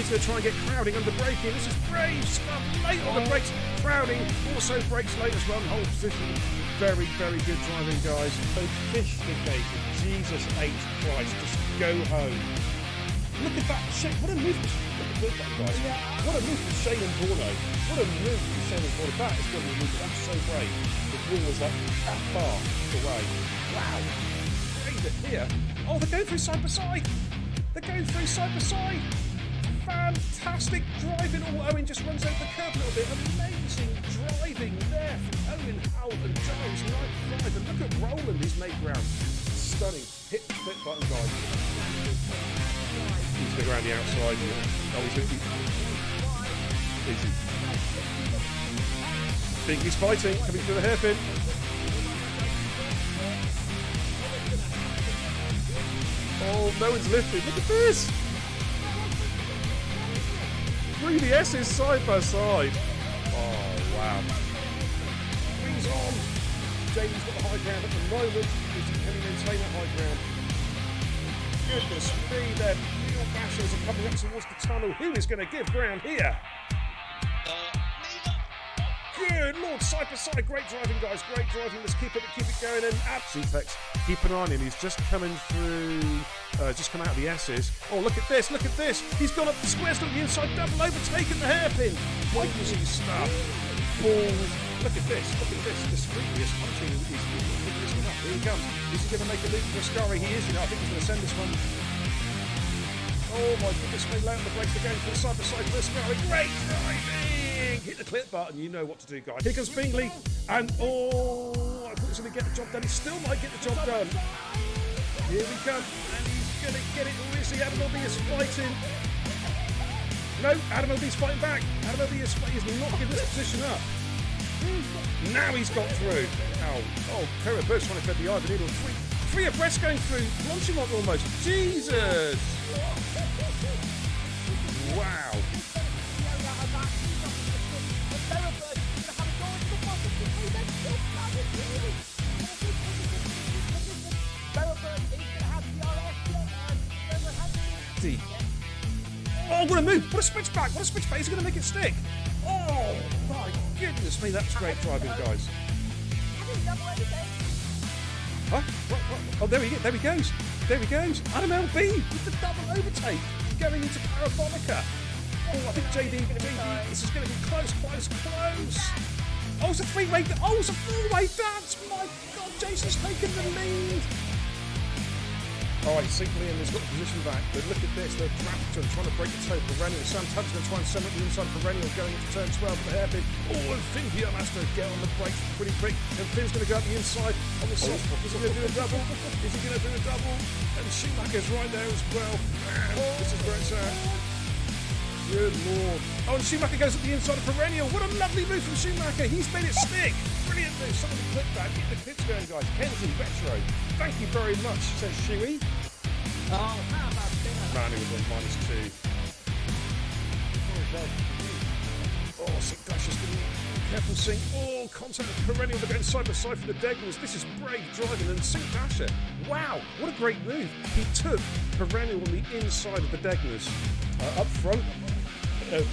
To try and get crowding under braking. This is brave stuff. Late on the brakes. Crowding also brakes late as well. And hold position. Very, very good driving, guys. Sophisticated. Jesus H. Christ. Just go home. Look at that shape. What a move. Look at that, guys. What a move from Shane and Bruno. What a move from Shane and Bruno. That is going to be a move. That's so brave. The wall was like that far away. Wow. Brave it here. Oh, they're going through side by side. They're going through side by side. Fantastic driving. Oh, Owen just runs over the curb a little bit. Amazing driving there from Owen, Howell and Giles. Night 5. And look at Roland, he's made ground. Stunning. Hit the flip button, guys. He's going to go around the outside. Oh, he's going to keep... Easy. Think he's fighting, coming through the hairpin. Oh, no one's lifted. Look at this. 3DS's side by side. Oh, wow. Wings on. Jamie's got the high ground at the moment. Can he maintain that high ground? Goodness me, their real bashers are coming up towards the tunnel. Who is going to give ground here? Good Lord, side by side. Great driving, guys. Great driving. Let's keep it going. And Absifex, keep an eye on him. He's just coming through. Just come out of the S's. Oh, look at this, look at this. He's gone up the squares, look at the inside, double overtaken the hairpin. Crazy stuff. Balls. Look at this, discreetly is punching. He's picking this one up. Here he comes. Is he going to make a loop for Ascari? He is, I think he's going to send this one. Oh my goodness, they lay on the brakes again for the side by side for Ascari. Great driving! Hit the clip button, you know what to do, guys. Here comes Bingley, and oh, I thought he was going to get the job done. He still might get the job done. Here we come, and he's going to get it. Or is he? Adam L.B. is fighting. No, Adam L.B.'s fighting back. Adam L.B. is not giving this position up. Now he's got through. Oh, Kara Burke's trying to thread the eye of the needle. Three abreast going through. Blanchimont almost. Jesus! Wow. Oh, what a move! What a switchback! What a switchback! He's going to make it stick! Oh, my goodness me, that's great driving, guys. Huh? What? Oh, there he goes. There he goes. Adam L.B. with the double overtake going into Parabonica. Oh, I think JD going to be. This is going to be close. Oh, it's a three-way. Oh, it's a four-way dance. My God, Jason's taken the lead. All right, St. Liam has got the position back, but look at this. They're trying to break the toe. Perennial. Sam Tubbs going to try and send it to the inside. Perennial going into turn 12 for the hairpin. Oh, and Finn here has to get on the brakes pretty quick. And Finn's going to go up the inside on the soft. Is he going to do a double? And Schumacher's right there as well. And this is where it's at. Good Lord. Oh, and Schumacher goes at the inside of Perennial. What a lovely move from Schumacher. He's made it stick. Brilliant move. Somebody clip that. Get the clips going, guys. Kenzie Retro. Thank you very much, says Shuey. Oh, how about that? Man, he was on -2. Oh, Sink Dash is going to be careful, Sink. Oh, contact with Perennial. They're going side by side for the Degners. This is brave driving. And Sink Dasher, wow, what a great move. He took Perennial on the inside of the Degners. Up front,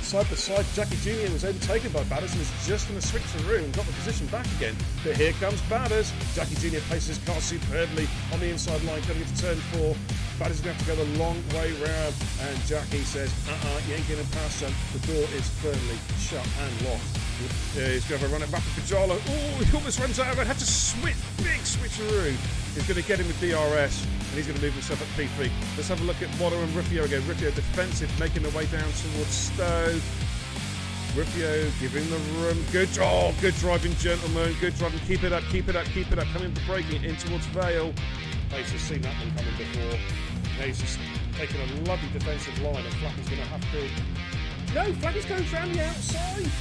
side by side, Jackie Jr. was overtaken by Batters and was just going to switch through and got the position back again. But here comes Batters. Jackie Jr. places his car superbly on the inside line, coming into turn 4. Batters is going to have to go the long way round. And Jackie says, you ain't getting past them. The door is firmly shut and locked. He's going to have a run at Rapid Pajalo. Oh, he almost runs out of it. Had to switch, big switcheroo. He's going to get him with DRS. And he's going to move himself up P3. Let's have a look at Watto and Rufio again. Rufio defensive, making their way down towards Stowe. Rufio giving the room. Good driving, gentlemen. Good driving. Keep it up. Coming for braking in towards Vale. He's just seen that one coming before. Now he's just taking a lovely defensive line, and Flappy's going to have to. No, Flappy's going around the outside.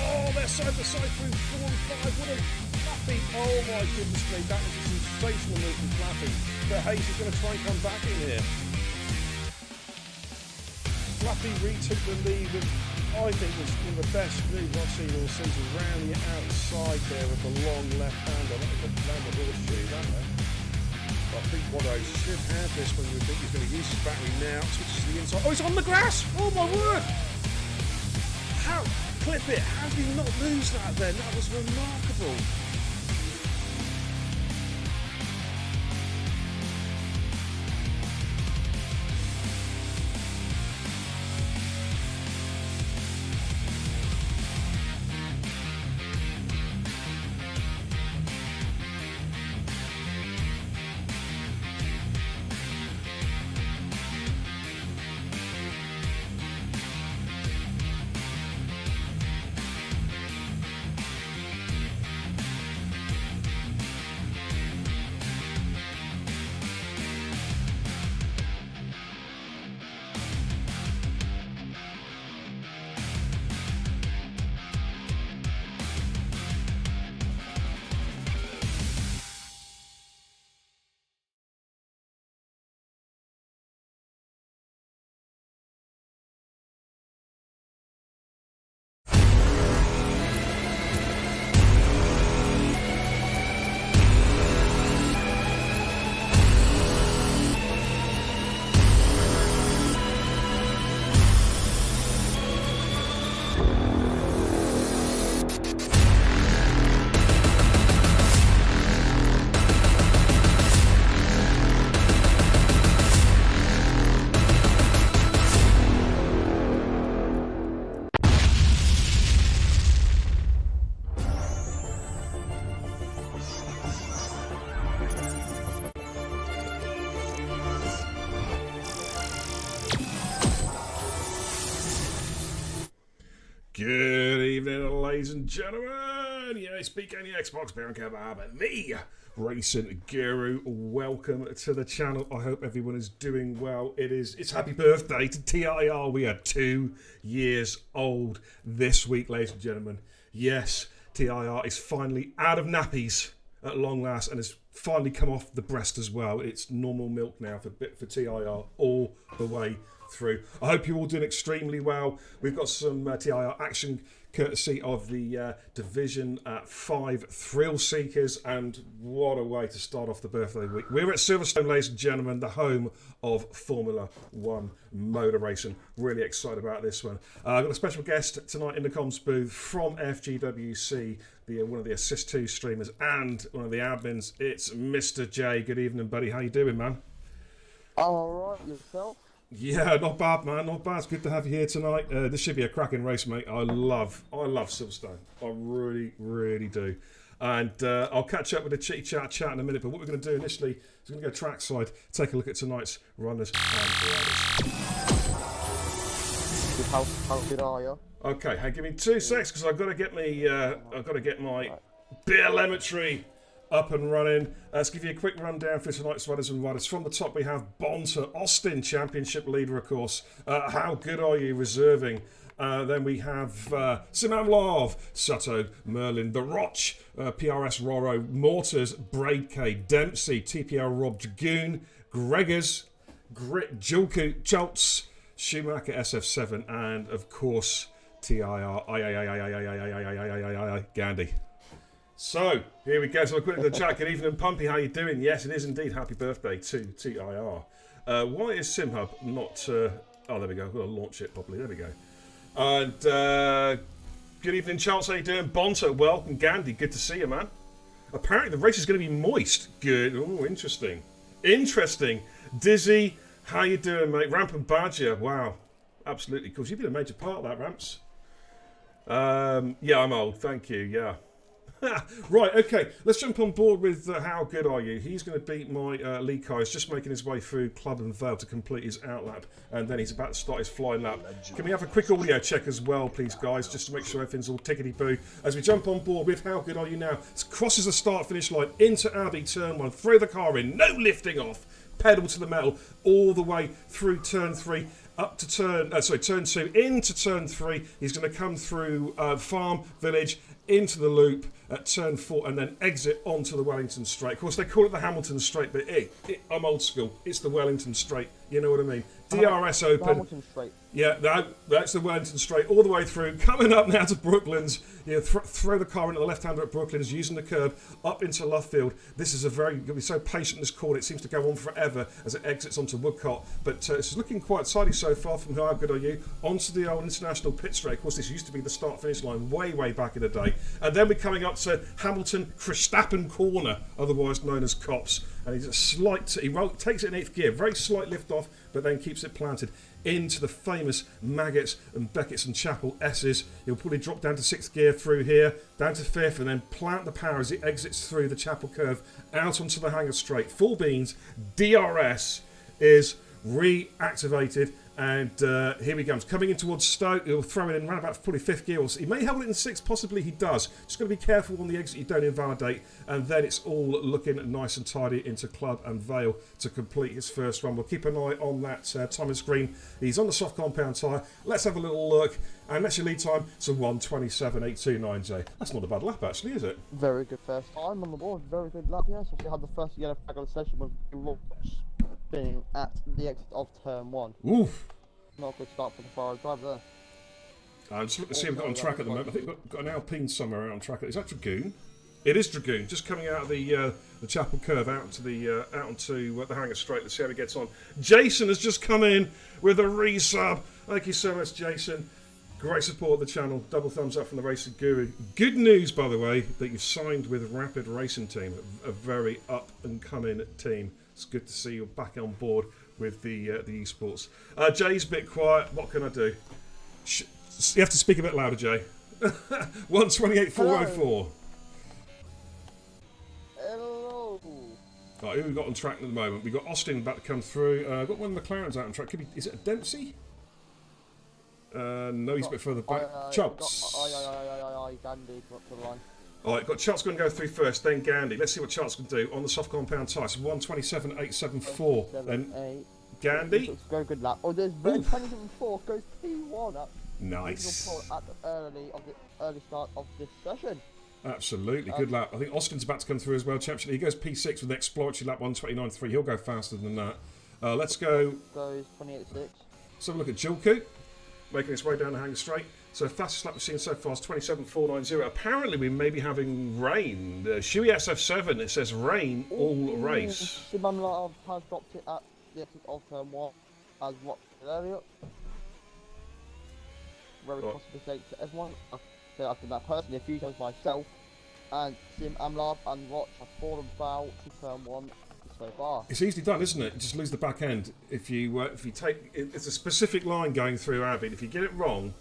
Oh, they're side by side through 4 and 5. What a Flappy. Oh my goodness me. That was a sensational move from Flappy. But Hayes is going to try and come back in here. Flappy retook the lead with, I think, was one of the best moves I've seen all season. Round the outside there with the long left hander. That was around the horseshoe, that way. I think Watto should have this when you think he's going to use his battery now. Switches to the inside. Oh, he's on the grass! Oh my word! How? Clip it. How did he not lose that then? That was remarkable. Good evening, ladies and gentlemen. Yeah, speak any Xbox, Baron Kebab, me, Racing Guru. Welcome to the channel. I hope everyone is doing well. It's happy birthday to TIR. We are 2 years old this week, ladies and gentlemen. Yes, TIR is finally out of nappies at long last and has finally come off the breast as well. It's normal milk now for TIR all the way through. I hope you're all doing extremely well. We've got some TIR action courtesy of the Division 5 Thrill Seekers, and what a way to start off the birthday week. We're at Silverstone, ladies and gentlemen, the home of Formula 1 motor racing. Really excited about this one. I've got a special guest tonight in the comms booth from FGWC, one of the Assist 2 streamers and one of the admins. It's Mr. J. Good evening, buddy. How you doing, man? I'm alright, yourself? Yeah, not bad, man. Not bad. It's good to have you here tonight. This should be a cracking race, mate. I love Silverstone. I really, really do. And I'll catch up with the chitty chat in a minute. But what we're going to do initially is we're going to go trackside, take a look at tonight's runners and riders. How good are you? Okay, hey, give me 2 secs because I've got to get me. I've got to get my telemetry up and running. Let's give you a quick rundown for tonight's runners and riders. From the top, we have Bonta, Austin Championship leader, of course. How good are you reserving? Then we have Simam Love, Sato, Merlin, The Roch, PRS Roro, Mortars, Braid K, Dempsey, TPL Rob Dragoon, Gregors, Grit, Julku, Choltz, Schumacher SF7, and of course TIR, Gandhi. So, here we go. So, I'll quickly the chat. Good evening, Pumpy. How you doing? Yes, it is indeed. Happy birthday to TIR. Why is SimHub not... oh, there we go. I've got to launch it properly. There we go. And good evening, Charles. How you doing? Bonta, welcome. Gandhi, good to see you, man. Apparently, the race is going to be moist. Good. Oh, interesting. Interesting. Dizzy, how you doing, mate? Ramp and Badger. Wow. Absolutely. Because you've been a major part of that, Ramps. Yeah, I'm old. Thank you. Yeah. Right, okay, let's jump on board with How Good Are You? He's going to beat my Lee Kai. He's just making his way through Club and Vale to complete his outlap, and then he's about to start his flying lap. Can we have a quick audio check as well, please, guys, just to make sure everything's all tickety-boo? As we jump on board with How Good Are You Now, crosses the start-finish line into Abbey, turn 1, throw the car in, no lifting off, pedal to the metal, all the way through turn 3, up to turn 2, into turn 3. He's going to come through Farm, Village, into the loop at turn 4 and then exit onto the Wellington Straight. Of course, they call it the Hamilton Straight, but I'm old school. It's the Wellington Straight. You know what I mean? DRS Open. Hamilton Straight. Yeah, that's the Wellington Straight all the way through. Coming up now to Brooklands. Throw the car into the left-hander at Brooklands using the curb up into Lovefield. This is going to be so patient, this corner. It seems to go on forever as it exits onto Woodcott. But it's looking quite tidy so far from How Good Are You onto the old International Pit Straight. Of course, this used to be the start-finish line way, way back in the day. And then we're coming up to Hamilton Verstappen Corner, otherwise known as Cops. And he's takes it in 8th gear, very slight lift off, but then keeps it planted into the famous Maggotts and Beckett's and Chapel S's. He'll probably drop down to 6th gear through here, down to 5th, and then plant the power as it exits through the Chapel curve out onto the Hangar Straight. Full beans, DRS is reactivated. And here he comes, coming in towards Stoke. He'll throw it in around about probably 5th gear. He may hold it in 6th, possibly he does. Just got to be careful on the exit you don't invalidate. And then it's all looking nice and tidy into Club and Vale to complete his first run. We'll keep an eye on that timing screen. He's on the soft compound tyre. Let's have a little look. And that's your lead time to 1:27.829J. That's not a bad lap, actually, is it? Very good first time on the board. Very good lap, yes. We had the first yellow flag of the session with Roach being at the exit of turn 1. Oof. Not a good start for the Ferrari driver there. I'm just looking to see if we've got on track at the moment. I think we've got an Alpine somewhere out on track. Is that Dragoon? It is Dragoon, just coming out of the Chapel curve out onto the Hangar Straight. Let's see how he gets on. Jason has just come in with a resub. Thank you so much, Jason. Great support of the channel. Double thumbs up from the Racing Guru. Good news, by the way, that you've signed with Rapid Racing Team, a very up-and-coming team. It's good to see you back on board with the esports. Jay's a bit quiet. What can I do? You have to speak a bit louder, Jay. 1:28.404. Hello. Right, who we got on track at the moment? We've got Austin about to come through. Got one of the McLarens out on track. Is it a Dempsey? No, he's a bit further back. Chubbs. Gandhi up to the line. Alright, got Charles going to go through first, then Gandhi. Let's see what Charles can do on the soft compound tyre. So 1:27.874. Then Gandhi. Looks very good lap. Oh, there's 27.4 goes P1 up. Nice. At the early start of this session. Absolutely, good lap. I think Austin's about to come through as well, championship. He goes P6 with an exploratory lap 1:29.3. He'll go faster than that. Let's go. Goes 28.6. Let's have a look at Julku, making his way down the Hangar Straight. So fastest lap we've seen so far is 27.490. Apparently we may be having rain. Shui SF7, it says rain all race. Simon Love has dropped it at the exit of turn 1 as watched earlier. Very possible mistake to everyone. I've said after that personally a few times myself. And Sim Amlab and Watch have fallen foul to turn 1. so far. It's easily done, isn't it? You just lose the back end if you take. It's a specific line going through Abbey. If you get it wrong,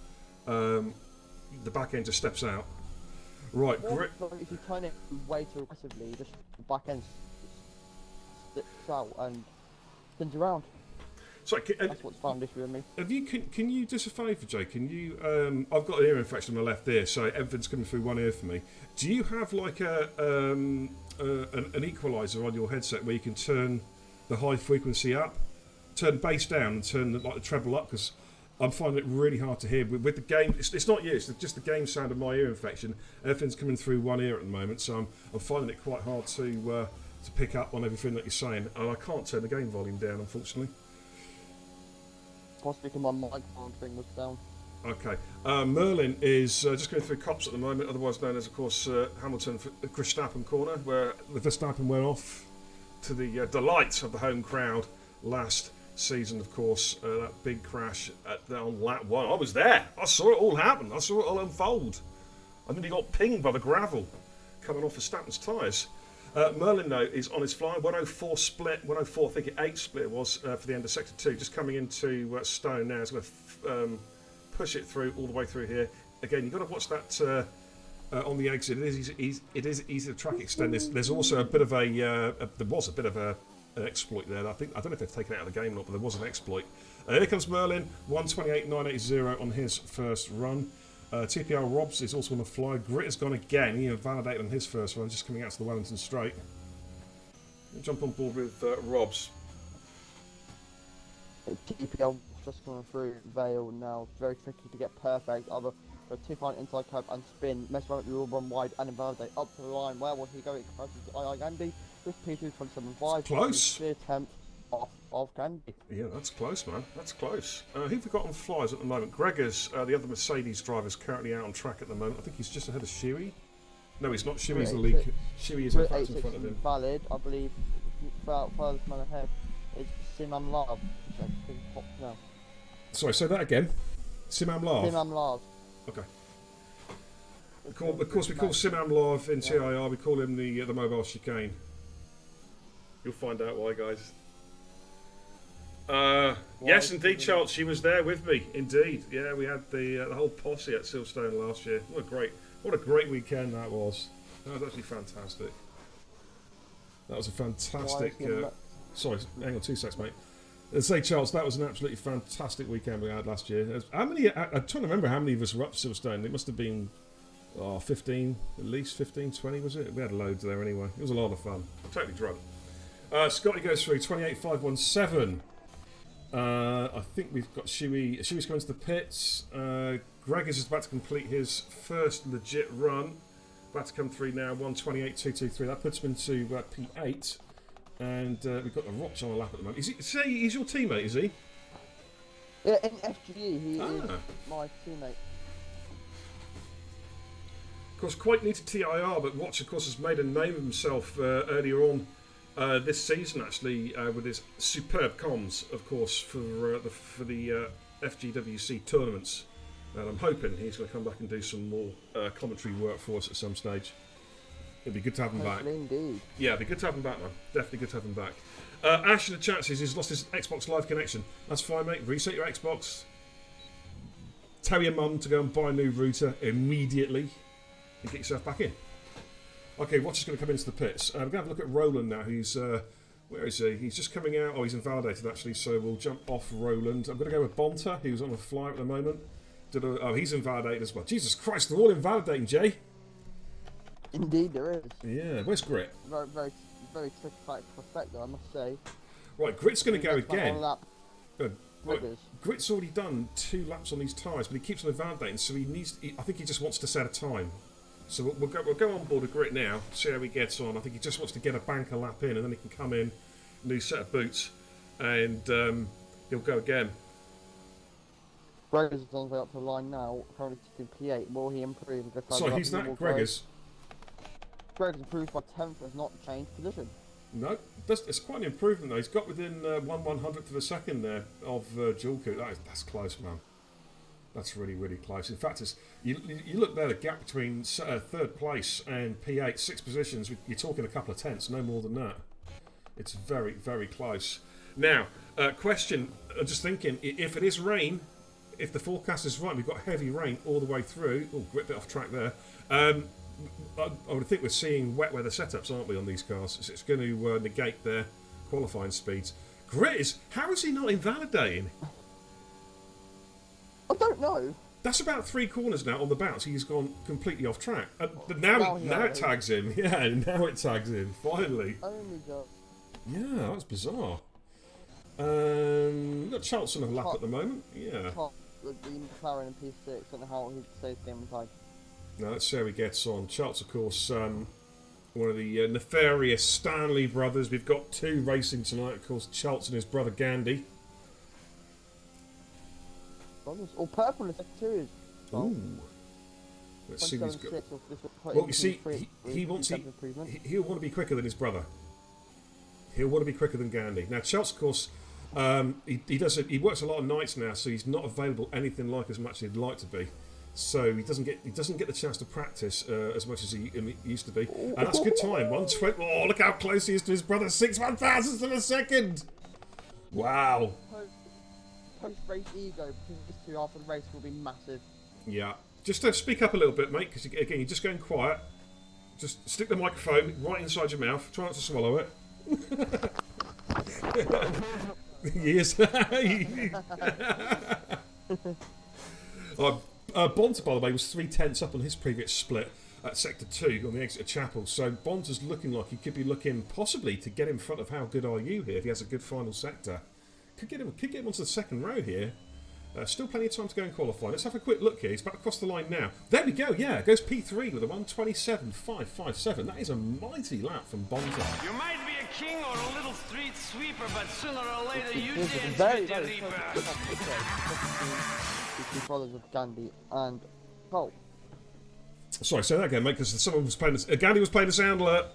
the back end just steps out. Right, If you turn it way too aggressively, the back end sticks out and spins around. Sorry, That's what's found issue with me. have you? Can you do us a favour, Jay? Can you? I've got an ear infection in my left ear, so everything's coming through one ear for me. Do you have like an equaliser on your headset where you can turn the high frequency up, turn bass down, and turn the treble up? Because I'm finding it really hard to hear with the game. It's not you. It's just the game sound of my ear infection. Everything's coming through one ear at the moment, so I'm finding it quite hard to pick up on everything that you're saying, and I can't turn the game volume down, unfortunately. Possibly because my microphone thing was down. Okay. Merlin is just going through Cops at the moment, otherwise known as, of course, Hamilton Verstappen corner, where the Verstappen went off to the delight of the home crowd last season, of course. That big crash on lap 1. I was there. I saw it all happen. I saw it all unfold. I nearly got pinged by the gravel coming off Verstappen's tyres. Merlin, though, is on his fly. 104 split, 104, I think 8 split was for the end of Sector 2. Just coming into Stone now. He's going to push it through, all the way through here. Again, you've got to watch that on the exit. It is easy to track extend. There's also a bit of there was a bit of an exploit there. I don't know if they've taken it out of the game or not, but there was an exploit. Here comes Merlin, 128.980 on his first run. TPR Robs is also on the fly. Grit has gone again. He invalidated on his first run, just coming out to the Wellington Straight. We'll jump on board with Robs. TPL just coming through Vale now. It's very tricky to get perfect. Either go too far inside curve and spin, mess around with the run wide and invalidate up to the line. Where will he go? It crashes to II Gandhi with P2.27.5. Close. The attempt of Gandhi. Yeah, that's close, man. That's close. Who've we got on flies at the moment? Gregor's, the other Mercedes driver, is currently out on track at the moment. I think he's just ahead of Shuey. No, he's not. Shuey's the lead. Shuey is in fact in front of him. Valid, I believe. Furthest man ahead is Simam Love. No. Sorry, say that again. Simam Lav. Simam Love. Okay. Of course, we call Simam Lav in TIR. We call him the mobile chicane. You'll find out why, guys. Yes, indeed, Charles. She was there with me. Indeed, yeah. We had the whole posse at Silverstone last year. What a great weekend that was. That was actually fantastic. That was a fantastic. Sorry, hang on 2 seconds, mate. Say, Charles, that was an absolutely fantastic weekend we had last year. How many? I'm trying to remember how many of us were up Silverstone. It must have been 15, at least 15, 20, was it? We had loads there anyway. It was a lot of fun. Totally drunk. Scotty goes through 28.517. I think we've got Shuey. Shuey's going to the pits. Gregors is about to complete his first legit run. About to come through now. 128.223. That puts him into P8. And we've got the Roch on the lap at the moment. He's your teammate, is he? Yeah, in FGE, he is my teammate. Of course, quite new to TIR, but Watch, of course, has made a name of himself earlier on this season, actually, with his superb comms, of course, for the FGWC tournaments. And I'm hoping he's going to come back and do some more commentary work for us at some stage. It'd be good to have him back. Indeed. Yeah, it'd be good to have him back, man. Definitely good to have him back. Ash in the chat says he's lost his Xbox Live connection. That's fine, mate. Reset your Xbox. Tell your mum to go and buy a new router immediately and get yourself back in. Okay, Watch is going to come into the pits. We're going to have a look at Roland now. He's where is he? He's just coming out. Oh, he's invalidated actually. So we'll jump off Roland. I'm going to go with Bonta, who's on a flyer at the moment. He's invalidated as well. Jesus Christ, they're all invalidating, Jay. Indeed, there is. Yeah, where's Grit? Very, very, very tricky fight to perfect, though, I must say. Right, Grit's going to go again. Right, Grit's already done 2 laps on these tyres, but he keeps on invalidating, so I think he just wants to set a time. So we'll go on board with Grit now, see how he gets on. I think he just wants to get a banker lap in, and then he can come in, new set of boots, and he'll go again. Gregors is on his way up to the line now, currently sitting P8. Will he improve? Sorry, who's that? Gregors? Gregors improved by 10th, has not changed position. No, it's quite an improvement though. He's got within 1/100th of a second there of Julku. That's close, man. That's really, really close. In fact, you look there, the gap between third place and P8, 6 positions, you're talking a couple of tenths, no more than that. It's very, very close. Now, question, I'm just thinking, if it is rain, if the forecast is right, we've got heavy rain all the way through. Oh, a bit off track there. I would think we're seeing wet weather setups, aren't we, on these cars? It's going to negate their qualifying speeds. Grizz, how is he not invalidating? I don't know. That's about 3 corners now on the bounce. He's gone completely off track. Now it tags him. Yeah, now it tags him. Finally. Only just. Yeah, that's bizarre. We've got Charlton on a lap at the moment. Yeah. Top the McLaren and P6 and how he stays game time. Now let's see how he gets on. Charlton, of course, one of the nefarious Stanley brothers. We've got 2 racing tonight, of course. Charlton and his brother Gandhi. Or purple is too. Ooh. Let's see what he's got. Well, you see, he'll want to be quicker than his brother. He'll want to be quicker than Gandhi. Now, Charles, of course, he works a lot of nights now, so he's not available anything like as much as he'd like to be. So he doesn't get the chance to practice as much as he used to be. And that's a good time. 120. Oh, look how close he is to his brother. 6/1000th of a second. Wow. Post-race ego, because these 2 after the race will be massive. Yeah. Just speak up a little bit, mate, because again, you're just going quiet. Just stick the microphone right inside your mouth. Try not to swallow it. Yes. Bonta, by the way, was 3/10 up on his previous split at Sector 2 on the exit of Chapel. So Bonta's looking like he could be looking possibly to get in front of How Good Are You here if he has a good final sector. Could get him onto the second row here. Still plenty of time to go and qualify. Let's have a quick look here. He's back across the line now. There we go. Yeah, goes P3 with a 1:27.557. That is a mighty lap from Bonta. You might be a king or a little street sweeper, but sooner or later you It's dance very, with the very reaper. The 2 brothers of Gandhi and Cole. Sorry, say that again, mate, because someone was playing. Gandhi was playing a sound alert.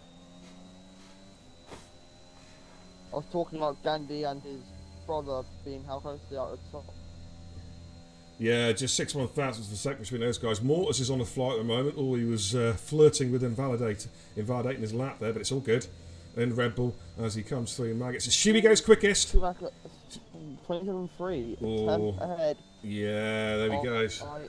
I was talking about Gandhi and his brother being how close they are at the top. Yeah, just 6/1000th of a second between those guys. Mortis is on the fly at the moment. Oh, he was flirting with invalidating his lap there, but it's all good. And Red Bull as he comes through Maggots. Shuby goes quickest. 27.3. Oh, 10 ahead. Yeah, there he goes. I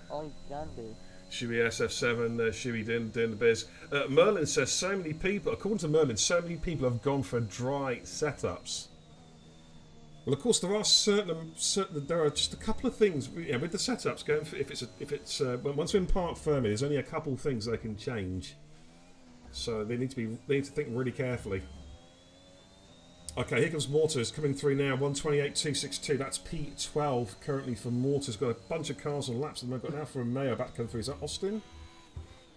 Gandhi. Shuby SF7, Shuby doing the biz. Merlin says so many people, according to Merlin, so many people have gone for dry setups. Well, of course, there are there are just a couple of things with the setups going for, if it's once we're in park firming, there's only a couple of things they can change. So they need to think really carefully. Okay, here comes Mortars coming through now. 1:28.262. That's P12 currently for Mortars. Got a bunch of cars on laps. And they've got now for Romeo about to come through. Is that Austin?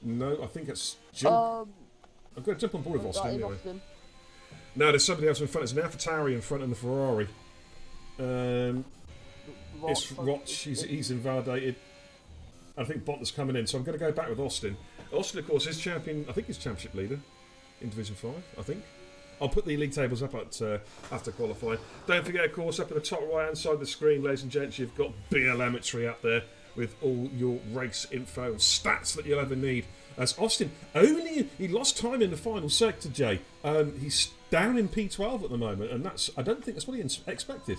No, I think it's jump. I'm going to jump on board with Austin anyway. No, there's somebody else in front. There's an AlphaTauri in front and the Ferrari. It's Roch. He's invalidated. I think Bonta's coming in, so I'm going to go back with Austin. Austin, of course, is champion. I think he's championship leader in Division 5. I think. I'll put the league tables up at after qualifying. Don't forget, of course, up at the top right-hand side of the screen, ladies and gents, you've got BLMetry up there with all your race info and stats that you'll ever need. As Austin, he lost time in the final sector, Jay. He's down in P12 at the moment, and I don't think that's what he expected.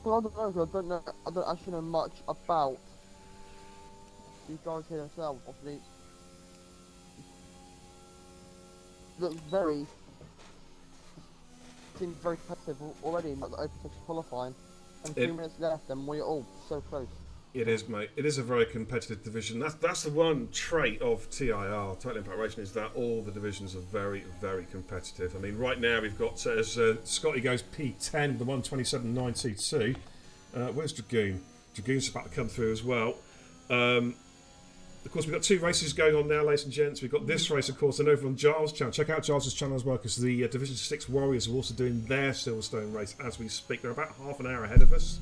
Well, I don't actually know much about these guys here themselves. Obviously, seems very competitive already in the open section qualifying, and 2 minutes left, and we're all so close. It is, mate. It is a very competitive division. That's the one trait of TIR, Total Impact Racing, is that all the divisions are very, very competitive. I mean, right now we've got, as Scotty goes P10, the 1:27.922. Where's Dragoon? Dragoon's about to come through as well. Of course, we've got 2 races going on now, ladies and gents. We've got this race, of course, and over on Giles' channel. Check out Giles' channel as well, because the Division 6 Warriors are also doing their Silverstone race as we speak. They're about half an hour ahead of us.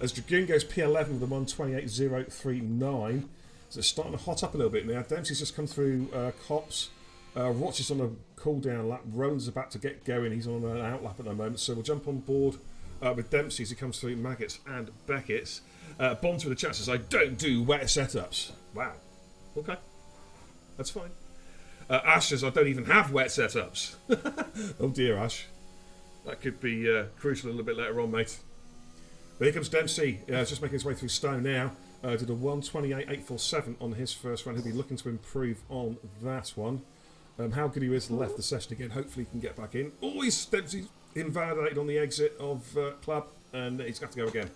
As Dragoon goes P11 with a 1:28.039. So it's starting to hot up a little bit now. Dempsey's just come through Cops. Roch is on a cool-down lap. Roland's about to get going. He's on an out lap at the moment. So we'll jump on board with Dempsey as he comes through Maggots and Beckett's. Bonds with the chat says, I don't do wet setups. Wow. Okay. That's fine. Ash says, I don't even have wet setups. Oh dear, Ash. That could be crucial a little bit later on, mate. But here comes Dempsey. Just making his way through Stone now. Did a 128.847 on his first run. He'll be looking to improve on that one. How good he is left the session again. Hopefully he can get back in. Oh, he's invalidated on the exit of Club, and he's got to go again.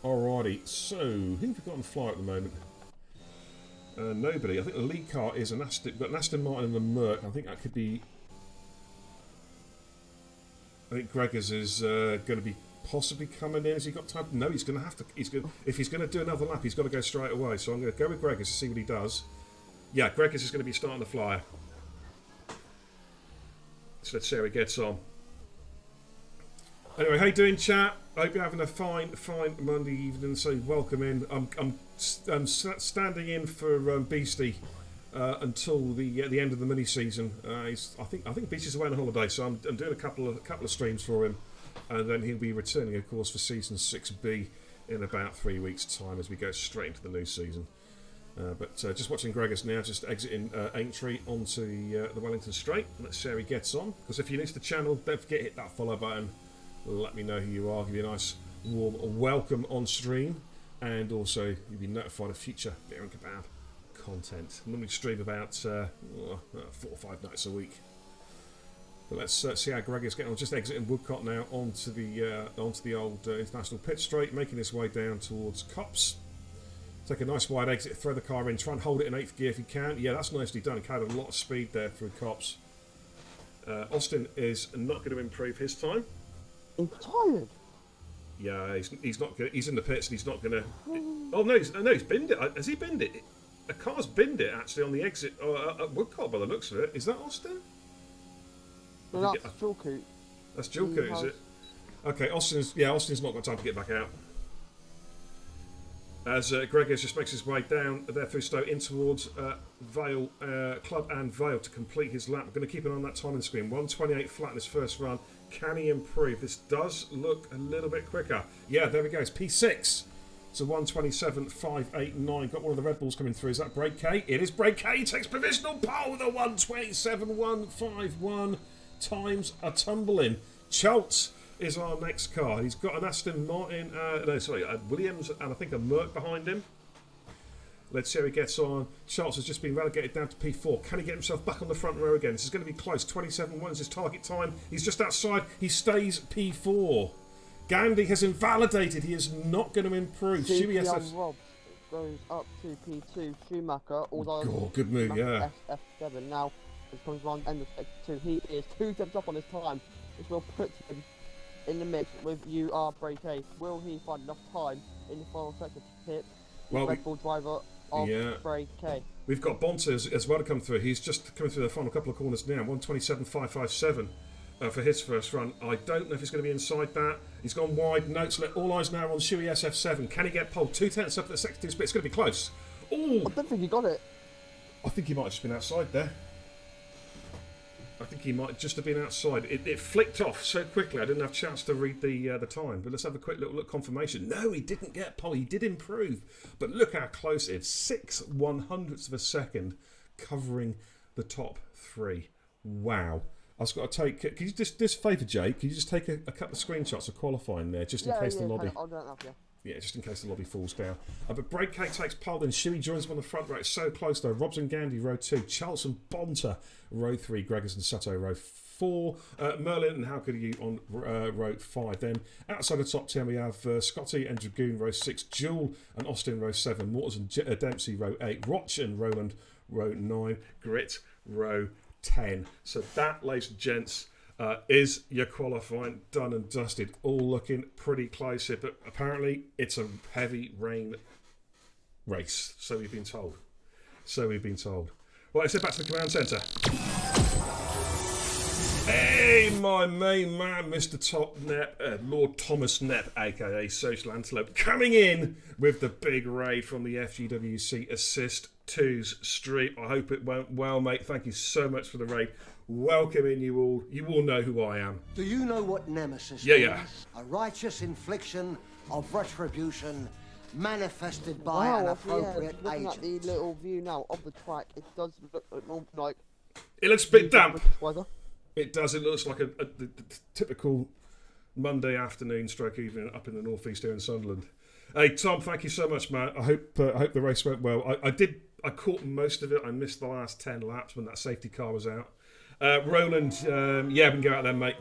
Alrighty, so who have we got on fly at the moment? Nobody. I think the lead car is an Aston Martin and a Merc. I think that could be. I think Gregors is going to be possibly coming in. Has he got time? No, he's going to have to. If he's going to do another lap, he's got to go straight away. So I'm going to go with Gregors to see what he does. Yeah, Gregors is going to be starting the flyer. So let's see how he gets on. Anyway, how you doing, chat? I hope you're having a fine Monday evening. So welcome in. I'm standing in for Beastie until the end of the mini season. I think Beastie's away on holiday, so I'm doing a couple of streams for him, and then he'll be returning, of course, for season 6B in about 3 weeks' time as we go straight into the new season. But just watching Gregors now, just exiting Aintree onto the Wellington Straight. Let's see how he gets on. Because if you're new to the channel, don't forget to hit that follow button. Let me know who you are. Give you a nice warm welcome on stream, and also you'll be notified of future Beer and Kebab content. I normally stream about 4 or 5 nights a week. But let's see how Greg is getting on. Just exiting Woodcote now onto the old International Pit Straight, making his way down towards Cops. Take a nice wide exit, throw the car in, try and hold it in 8th gear if you can. Yeah, that's nicely done. He carried a lot of speed there through Cops. Austin is not going to improve his time. I'm tired. Yeah, he's not good. He's in the pits and he's not going to. Oh no, he's binned it. Has he binned it? A car's binned it actually on the exit at Woodcote by the looks of it. Is that Austin? No, that's Jilcoot. That's Jilcoot, is it? Okay, Austin's not got time to get back out. As Gregors just makes his way down there through Stowe in towards Vale, Club and Vale to complete his lap. I'm going to keep an eye on that timing screen. 128 flat in his first run. Can he improve? This does look a little bit quicker. Yeah, there we go. It's P6. So 127.589. Got one of the Red Bulls coming through. Is that Break K? It is Break K. He takes provisional pole with a 127.151 times a tumbling. Schultz is our next car. He's got an Aston Martin, Williams, and I think a Merc behind him. Let's see how he gets on. Schultz has just been relegated down to P4. Can he get himself back on the front row again? This is going to be close. 27.1 is his target time. He's just outside. He stays P4. Gandhi has invalidated. He is not going to improve. Rob goes up to P2. Schumacher, although good move, yeah. F7 now. It comes around end of sector 2. He is 2 steps up on his time, which will put him in the mix with UR Break A. Will he find enough time in the final sector to hit the Red Bull driver of Break A? We've got Bonta as well to come through. He's just coming through the final couple of corners now. 127.557 for his first run. I don't know if he's going to be inside that. He's gone wide. Notes. All eyes now on Shuey SF7. Can he get pole? 2 tenths up at the sector 2 split. It's going to be close. Oh! I don't think he got it. I think he might have just been outside there. I think he might just have been outside. It flicked off so quickly I didn't have a chance to read the time. But let's have a quick little look confirmation. No, he didn't get pole. He did improve. But look how close it is. 6/100ths of a second covering the top 3. Wow. I've got to take... Can you just favour, Jake? Can you just take a couple of screenshots of qualifying there just in case the lobby... Yeah, just in case the lobby falls down. But Break K takes pole, then Shuey joins him on the front row. It's so close though. Robson Gandhi, row 2. Charles and Bonta, row 3. Gregors and Sato, row 4. Merlin and How Could You on row 5. Then outside the top 10 we have Scotty and Dragoon, row 6. Jewel and Austin, row 7. Mortars and Dempsey, row 8. Roch and Roland, row 9. Grit, row 10. So that, ladies and gents, is your qualifying done and dusted. All looking pretty close here, but apparently it's a heavy rain race. So we've been told. Well, let's head back to the command centre. Hey, my main man, Mr. Top Nep, Lord Thomas Nep, aka Social Antelope, coming in with the big raid from the FGWC Assist 2's street. I hope it went well, mate. Thank you so much for the raid. Welcome in, you all. You all know who I am. Do you know what Nemesis means? A righteous infliction of retribution manifested by an Wow, yeah, appropriate looking at agent. the little view now of the track, it does look like... It looks a bit damp. Weather. It does. It looks like the typical Monday afternoon stroke evening up in the northeast here in Sunderland. Hey, Tom, thank you so much, man. I hope the race went well. I caught most of it. I missed the last 10 laps when that safety car was out. Roland, yeah, we can go out there, mate.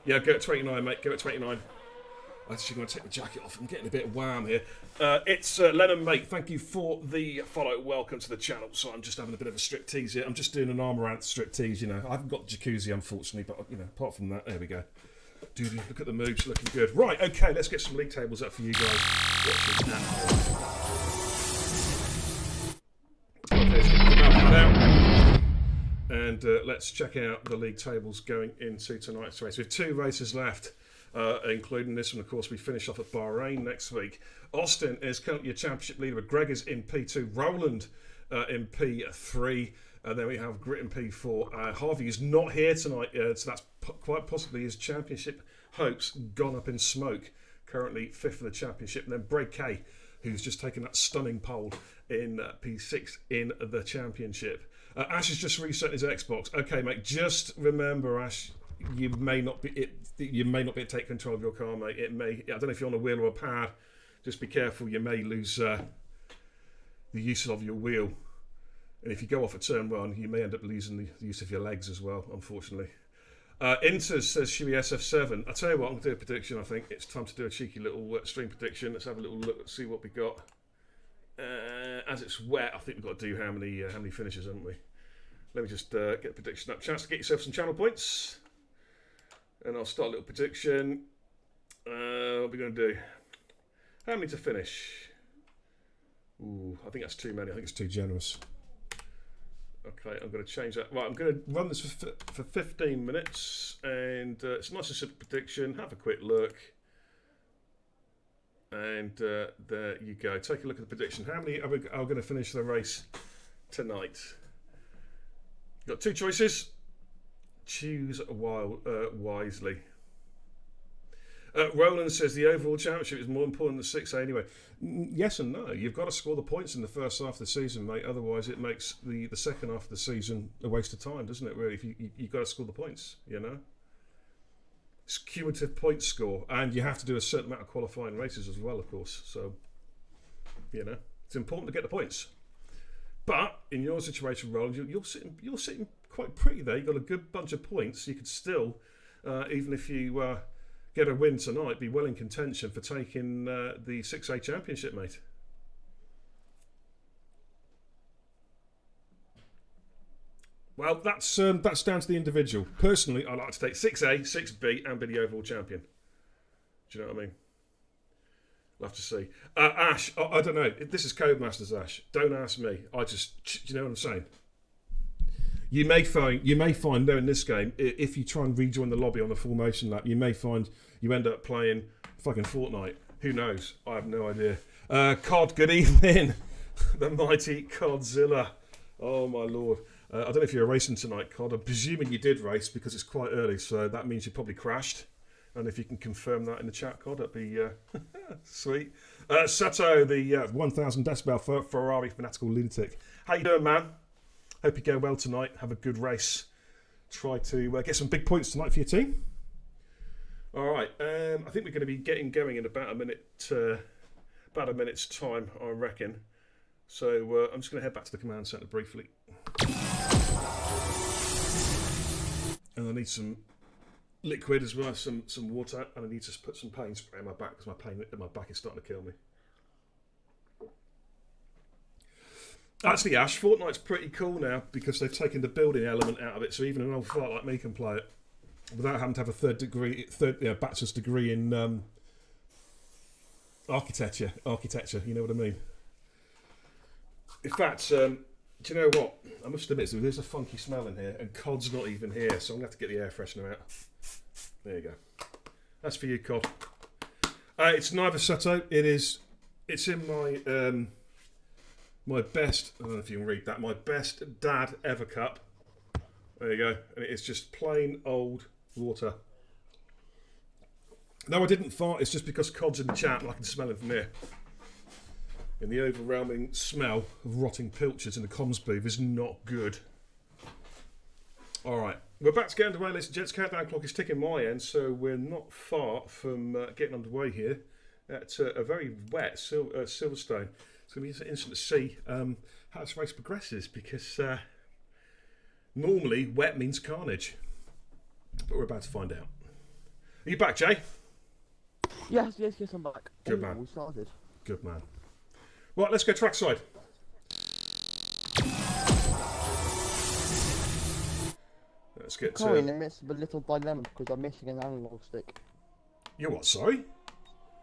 Yeah, go at 29, mate. Go at 29. I'm actually going to take my jacket off. I'm getting a bit warm here. It's Lennon, mate. Thank you for the follow. Welcome to the channel. So I'm just having a bit of a strip tease here. I'm just doing an arm around strip tease, you know. I haven't got the jacuzzi, unfortunately, but, you know, apart from that, there we go. Dude, look at the moves, looking good. Right, okay, let's get some league tables up for you guys watching now. Okay, let's get the map out. And let's check out the league tables going into tonight's race. We have 2 races left, including this one, of course. We finish off at Bahrain next week. Austin is currently your championship leader. McGregor's in P2. Roland in P3. And then we have Grit in P4. Harvey is not here tonight, so that's quite possibly his championship hopes gone up in smoke. Currently 5th of the championship. And then Bray K, who's just taken that stunning pole in P6 in the championship. Ash has just reset his Xbox. Okay, mate. Just remember, Ash, you may not be able to take control of your car, mate. It may. I don't know if you're on a wheel or a pad. Just be careful. You may lose the use of your wheel. And if you go off at turn 1, you may end up losing the use of your legs as well, unfortunately. Inter says she be SF7. I'll tell you what, I'm going to do a prediction, I think. It's time to do a cheeky little stream prediction. Let's have a little look, let's see what we got. As it's wet, I think we've got to do how many finishes, haven't we? Let me just get the prediction up. Chance to get yourself some channel points. And I'll start a little prediction. What are we going to do? How many to finish? Ooh, I think that's too many. I think it's too generous. Okay, I'm going to change that. Right, I'm going to run this for 15 minutes, and it's a nice and simple prediction. Have a quick look. And there you go. Take a look at the prediction. How many are going to finish the race tonight? You've got 2 choices. Choose wisely. Roland says the overall championship is more important than 6A anyway. Yes and no. You've got to score the points in the first half of the season, mate. Otherwise, it makes the second half of the season a waste of time, doesn't it? Really, if you've got to score the points, you know. It's cumulative point score, and you have to do a certain amount of qualifying races as well, of course. So, you know, it's important to get the points. But in your situation, Roland, you're sitting quite pretty there. You've got a good bunch of points. You could still, even if you get a win tonight, be well in contention for taking the 6A championship, mate. Well, that's down to the individual. Personally, I like to take 6A, 6B, and be the overall champion. Do you know what I mean? We'll have to see. Ash, I don't know. This is Codemasters, Ash. Don't ask me. Do you know what I'm saying? You may find though in this game, if you try and rejoin the lobby on the formation lap, you may find you end up playing fucking Fortnite. Who knows? I have no idea. Cod, good evening. The mighty Codzilla. Oh my lord. I don't know if you're racing tonight, Cod. I'm presuming you did race because it's quite early, so that means you probably crashed. And if you can confirm that in the chat, Cod, that'd be sweet. Sato, the 1000 decibel Ferrari fanatical lunatic. How you doing, man? Hope you go well tonight. Have a good race. Try to get some big points tonight for your team. All right. I think we're going to be getting going in about a minute's time, I reckon. So I'm just going to head back to the command centre briefly. And I need some liquid as well, some water, and I need to put some pain spray on my back because my pain in my back is starting to kill me. Actually, Ash, Fortnite's pretty cool now because they've taken the building element out of it, so even an old fart like me can play it without having to have a bachelor's degree in architecture. You know what I mean? In fact, do you know what? I must admit, there's a funky smell in here, and Cod's not even here, so I'm going to have to get the air freshener out. There you go. That's for you, Cod. It's neither Sato. It's in my my best. I don't know if you can read that. My best dad ever cup. There you go. And it's just plain old water. No, I didn't fart. It's just because Cod's in the chat and I can smell him from here. And the overwhelming smell of rotting pilchards in the comms booth is not good. Alright, we're about to get underway, ladies and gents. Countdown clock is ticking my end, so we're not far from getting underway here at a very wet Silverstone. It's going to be interesting to see how this race progresses, because normally wet means carnage. But we're about to find out. Are you back, Jay? Yes, I'm back. Good man. We started. Good man. Right, let's go trackside. Let's get Currently in the midst of a little dilemma because I'm missing an analog stick. You what, sorry?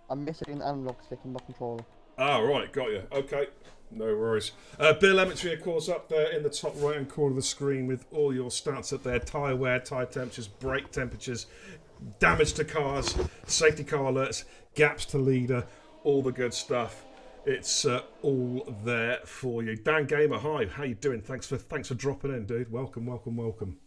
I'm missing an analog stick in my controller. Ah, right, got you. Okay, no worries. Telemetry, of course, up there in the top right-hand corner of the screen with all your stats up there. Tyre wear, tyre temperatures, brake temperatures, damage to cars, safety car alerts, gaps to leader, all the good stuff. It's all there for you. Dan Gamer, hi, how you doing? Thanks for dropping in, dude. Welcome.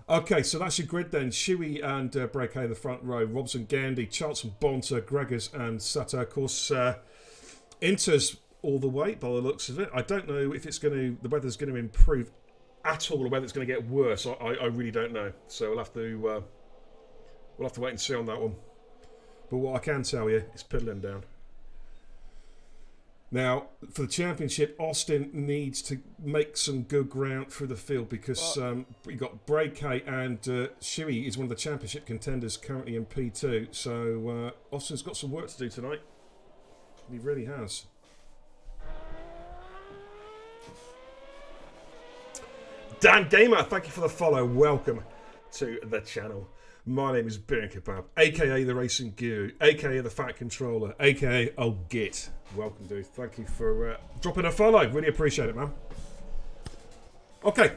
Okay, so that's your grid then. Shuey and Break A in the front row. Robson, Gandy, Charlton, Bonter, Gregors and Sutter. Of course, Inter's all the way by the looks of it. I don't know if the weather's going to improve at all or whether it's going to get worse. I really don't know. So we'll have to wait and see on that one. But what I can tell you is piddling down. Now, for the championship, Austin needs to make some good ground through the field because you've got Break and Shuey is one of the championship contenders currently in P2. So Austin's got some work to do tonight. He really has. Dan Gamer, thank you for the follow. Welcome to the channel. My name is Beer and Kebab, aka the Racing Guru, aka the Fat Controller, aka Old Git. Welcome, dude. Thank you for dropping a follow. Really appreciate it, man. Okay,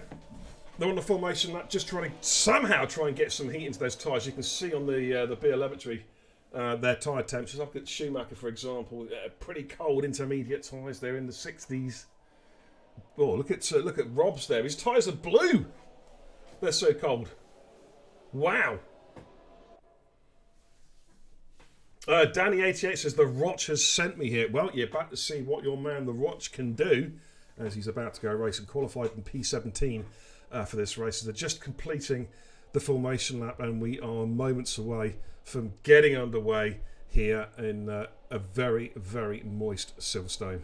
they're on the formation lap, just trying to somehow try and get some heat into those tyres. You can see on the beer lavatory their tyre temperatures. I've got Schumacher, for example, pretty cold intermediate tyres. They're in the 60s. Oh, look at Rob's there. His tyres are blue. They're so cold. Wow. Danny88 says the Roch has sent me here. Well, you're about to see what your man the Roch can do as he's about to go racing. Qualified in P17 for this race. They're just completing the formation lap and we are moments away from getting underway here in a very, very moist Silverstone.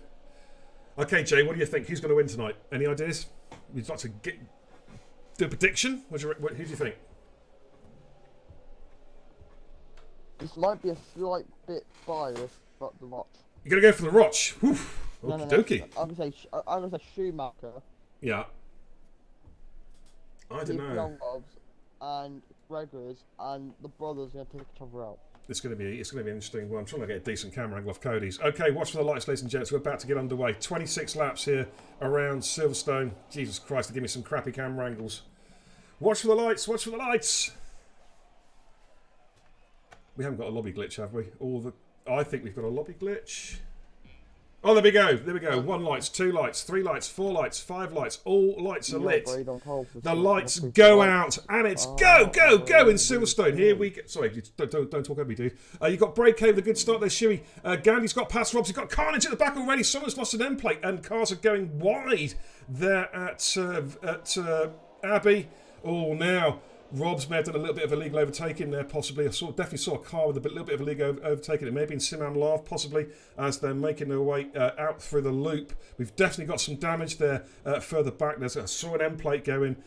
Okay, Jay, what do you think? Who's going to win tonight? Any ideas? Would you like to do a prediction? Who do you think? This might be a slight bit biased, but the Roch. You're going to go for the Roch? Okie dokie. I'm gonna say Schumacher. Yeah. I don't know. Young Robs and Gregors and the brothers are going to take each other out. It's going to be an interesting one. I'm trying to get a decent camera angle off Cody's. Okay, watch for the lights, ladies and gents. We're about to get underway. 26 laps here around Silverstone. Jesus Christ, they give me some crappy camera angles. Watch for the lights. Watch for the lights. We haven't got a lobby glitch, have we? I think we've got a lobby glitch. Oh, there we go. There we go. 1 lights, 2 lights, 3 lights, 4 lights, 5 lights. All lights are lit. The lights go out, and it's go in Silverstone. Here we go. Sorry, don't talk over me, dude. You've got Break A with a good start there, Shuey. Gandy's got past Robs. He's got Carnage at the back already. Someone's lost an end plate, and cars are going wide there at Abbey. Oh, now Rob's may have done a little bit of illegal overtaking there, possibly. I definitely saw a car with a little bit of illegal overtaking. It may have been Simam Lav, possibly, as they're making their way out through the loop. We've definitely got some damage there further back. I saw an end plate going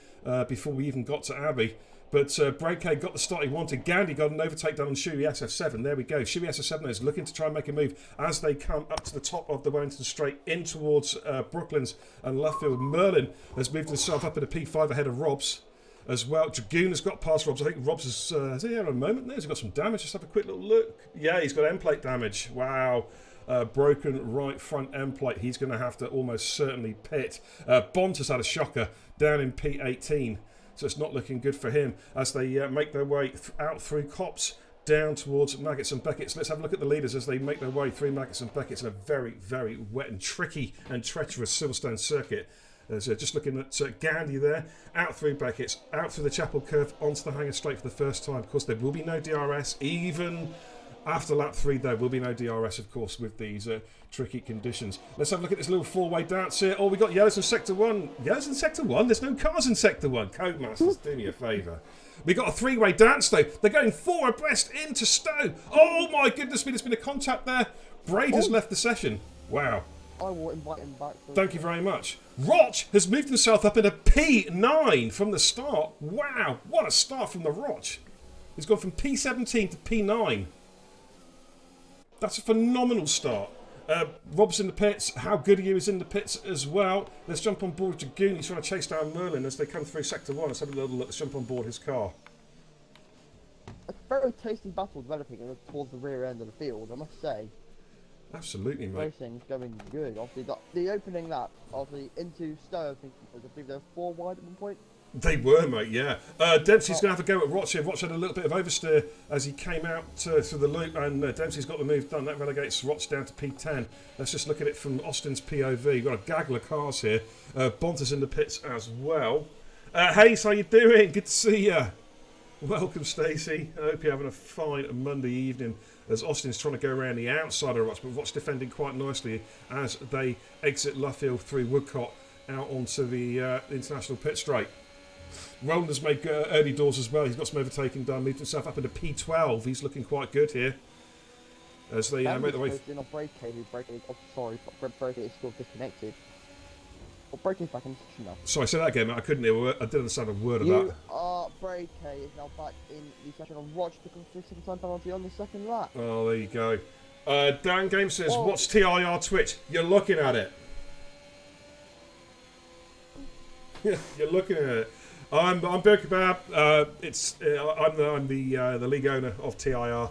before we even got to Abbey. But Break A got the start he wanted. Gandy got an overtake done on Shuey SF7. There we go. Shuey SF7 is looking to try and make a move as they come up to the top of the Wellington Straight in towards Brooklands and Luffield. Merlin has moved himself up in a P5 ahead of Robs as well. Dragoon has got past Robs. I think Robs has he had a moment there? Has he got some damage? Just have a quick little look. Yeah, he's got end plate damage. Wow. Broken right front end plate. He's going to have to almost certainly pit. Bont has had a shocker down in P18. So it's not looking good for him as they make their way out through Copse down towards Maggots and Beckett's. Let's have a look at the leaders as they make their way through Maggots and Beckett's in a very, very wet and tricky and treacherous Silverstone circuit. Just looking at Gandy there, out through Beckett's, out through the Chapel Curve, onto the Hanger Straight for the first time. Of course, there will be no DRS, even After lap 3, there will be no DRS, of course, with these tricky conditions. Let's have a look at this little four-way dance here. Oh, we got yellows in Sector 1. Yellows in Sector 1? There's no cars in Sector 1. Codemasters, do me a favour. We got a three-way dance, though. They're going 4 abreast into Stowe. Oh, my goodness me, there's been a contact there. Braid has left the session. Wow. I will invite him back. Thank you very much. Roch has moved himself up into P9 from the start. Wow, what a start from the Roch. He's gone from P17 to P9. That's a phenomenal start. Rob's in the pits. How good are you is in the pits as well. Let's jump on board Dragoon. He's trying to chase down Merlin as they come through Sector 1. Let's have a little look. Let's jump on board his car. A very tasty battle developing towards the rear end of the field, I must say. Absolutely, mate. Racing's going good. Obviously, the opening lap, obviously, into Stowe, I believe they were 4 wide at one point. They were, mate, yeah. Dempsey's going to have a go at Roch here. Roch had a little bit of oversteer as he came out through the loop, and Dempsey's got the move done. That relegates Roch down to P10. Let's just look at it from Austin's POV. We've got a gaggle of cars here. Bonta's in the pits as well. Hayes, how you doing? Good to see you. Welcome, Stacey. I hope you're having a fine Monday evening as Austin's trying to go around the outside of Roch, but Roch defending quite nicely as they exit Luffield through Woodcott out onto the international pit straight. Roland has made early doors as well. He's got some overtaking done, moved himself up into P12. He's looking quite good here as they make their way. Brake is still disconnected. Well, Brake is back in session now. Sorry, say that again, mate. I couldn't hear. I didn't understand a word of that. Brake is now back in the session on Roch to complete second time penalty on the second lap. Oh, there you go. Dan Game says, "What's TIR Twitch?" You're looking at it. You're looking at it. I'm Bill Kebab. I'm the league owner of TIR,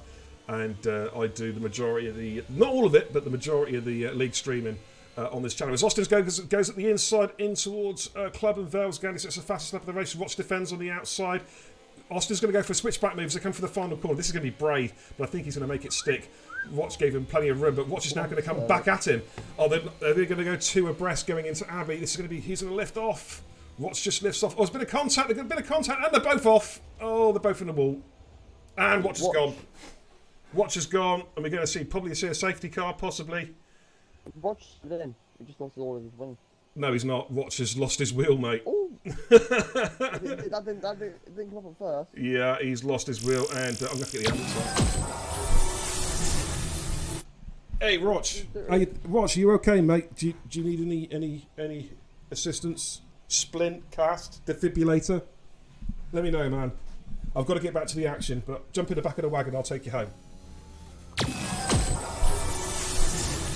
and I do the majority of the, not all of it, but the majority of the league streaming on this channel. As Austin goes at the inside in towards Club and Vales. Gandhi sets the fastest lap of the race. Roch defends on the outside. Austin's going to go for a switchback move as they come for the final corner. This is going to be brave, but I think he's going to make it stick. Roch gave him plenty of room, but Roch is now going to come back at him. Oh, they're going to go 2 abreast going into Abbey. This is going to be, he's going to lift off. Roch just lifts off. Oh, there's been a contact. There's been a contact, and they're both off. Oh, they're both in the wall. And Roch is gone. Roch is gone, and we're going to probably see a safety car, possibly. Roch then. He just lost all of his wings. No, he's not. Roch has lost his wheel, mate. Oh. that didn't come up at first. Yeah, he's lost his wheel, and I'm going to get the ambulance on. Hey, Roch. Roch, are you okay, mate? Do you need any assistance? Splint, cast, defibrillator? Let me know, man. I've got to get back to the action, but jump in the back of the wagon, I'll take you home.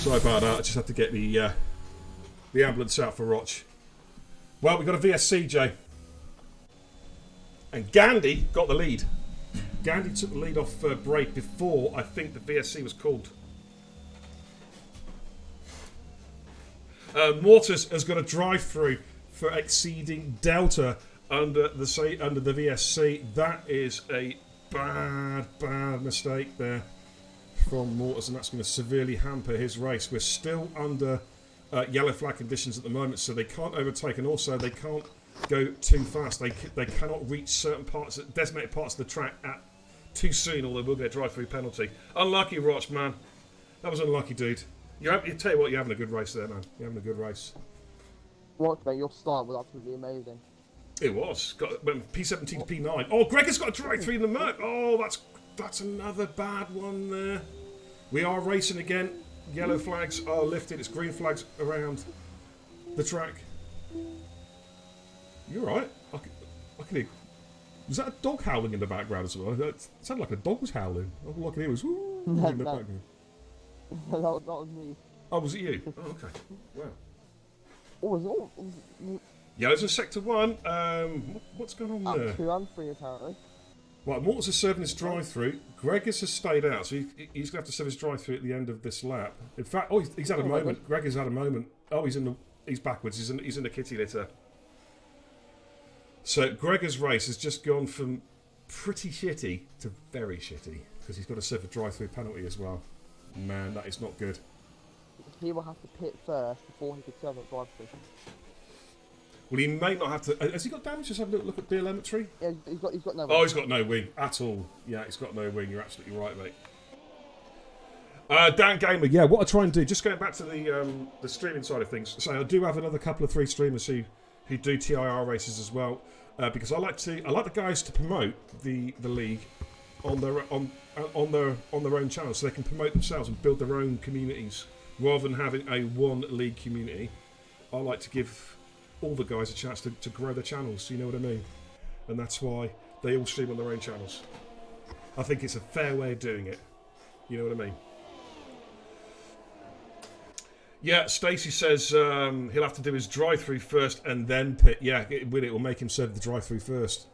Sorry about that, I just had to get the ambulance out for Roch. Well, we've got a VSC, Jay. And Gandhi got the lead. Gandhi took the lead off break before I think the VSC was called. Mortis has got a drive-through for exceeding Delta under the VSC. That is a bad mistake there from Mortis, and that's going to severely hamper his race. We're still under yellow flag conditions at the moment, so they can't overtake, and also they can't go too fast. They cannot reach certain parts, designated parts of the track too soon, or they will get a drive-through penalty. Unlucky, Roch, man. That was unlucky, dude. You tell you what, you're having a good race there, man. You're having a good race. Roch, mate, your start was absolutely amazing. It was. Went P17 to P9. Oh, Greg has got a drive-through in the Merc. Oh, that's another bad one there. We are racing again. Yellow flags are lifted. It's green flags around the track. You're right. I can hear. Was that a dog howling in the background as well? It sounded like a dog was howling. All I could hear was woo in the background. that was me. Oh, was it you? Oh, okay. Wow. Oh, Yellow's in Sector 1. What's going on there? 2 and 3 apparently. Right, Mortis is serving his drive-through. Gregis has stayed out, so he's going to have to serve his drive-through at the end of this lap. In fact, he's had a moment. Greg has had a moment. Oh, he's backwards. He's in the kitty litter. So Gregor's race has just gone from pretty shitty to very shitty because he's got to serve a drive-through penalty as well. Man, that is not good. He will have to pit first before he could serve a drive-through. Well, he may not have to. Has he got damage? Just have a little look at telemetry. Yeah, he's got no wing. Oh, he's got no wing at all. Yeah, he's got no wing. You're absolutely right, mate. Dan Gamer, yeah. What I try and do, just going back to the streaming side of things. So I do have another couple of 3 streamers who do TIR races as well, because I like the guys to promote the league on their own channel, so they can promote themselves and build their own communities rather than having a one league community. I like to give all the guys a chance to grow their channels. You know what I mean? And that's why they all stream on their own channels. I think it's a fair way of doing it. You know what I mean? Yeah, Stacey says he'll have to do his drive-through first and then pit. Yeah, it will make him serve the drive-through first.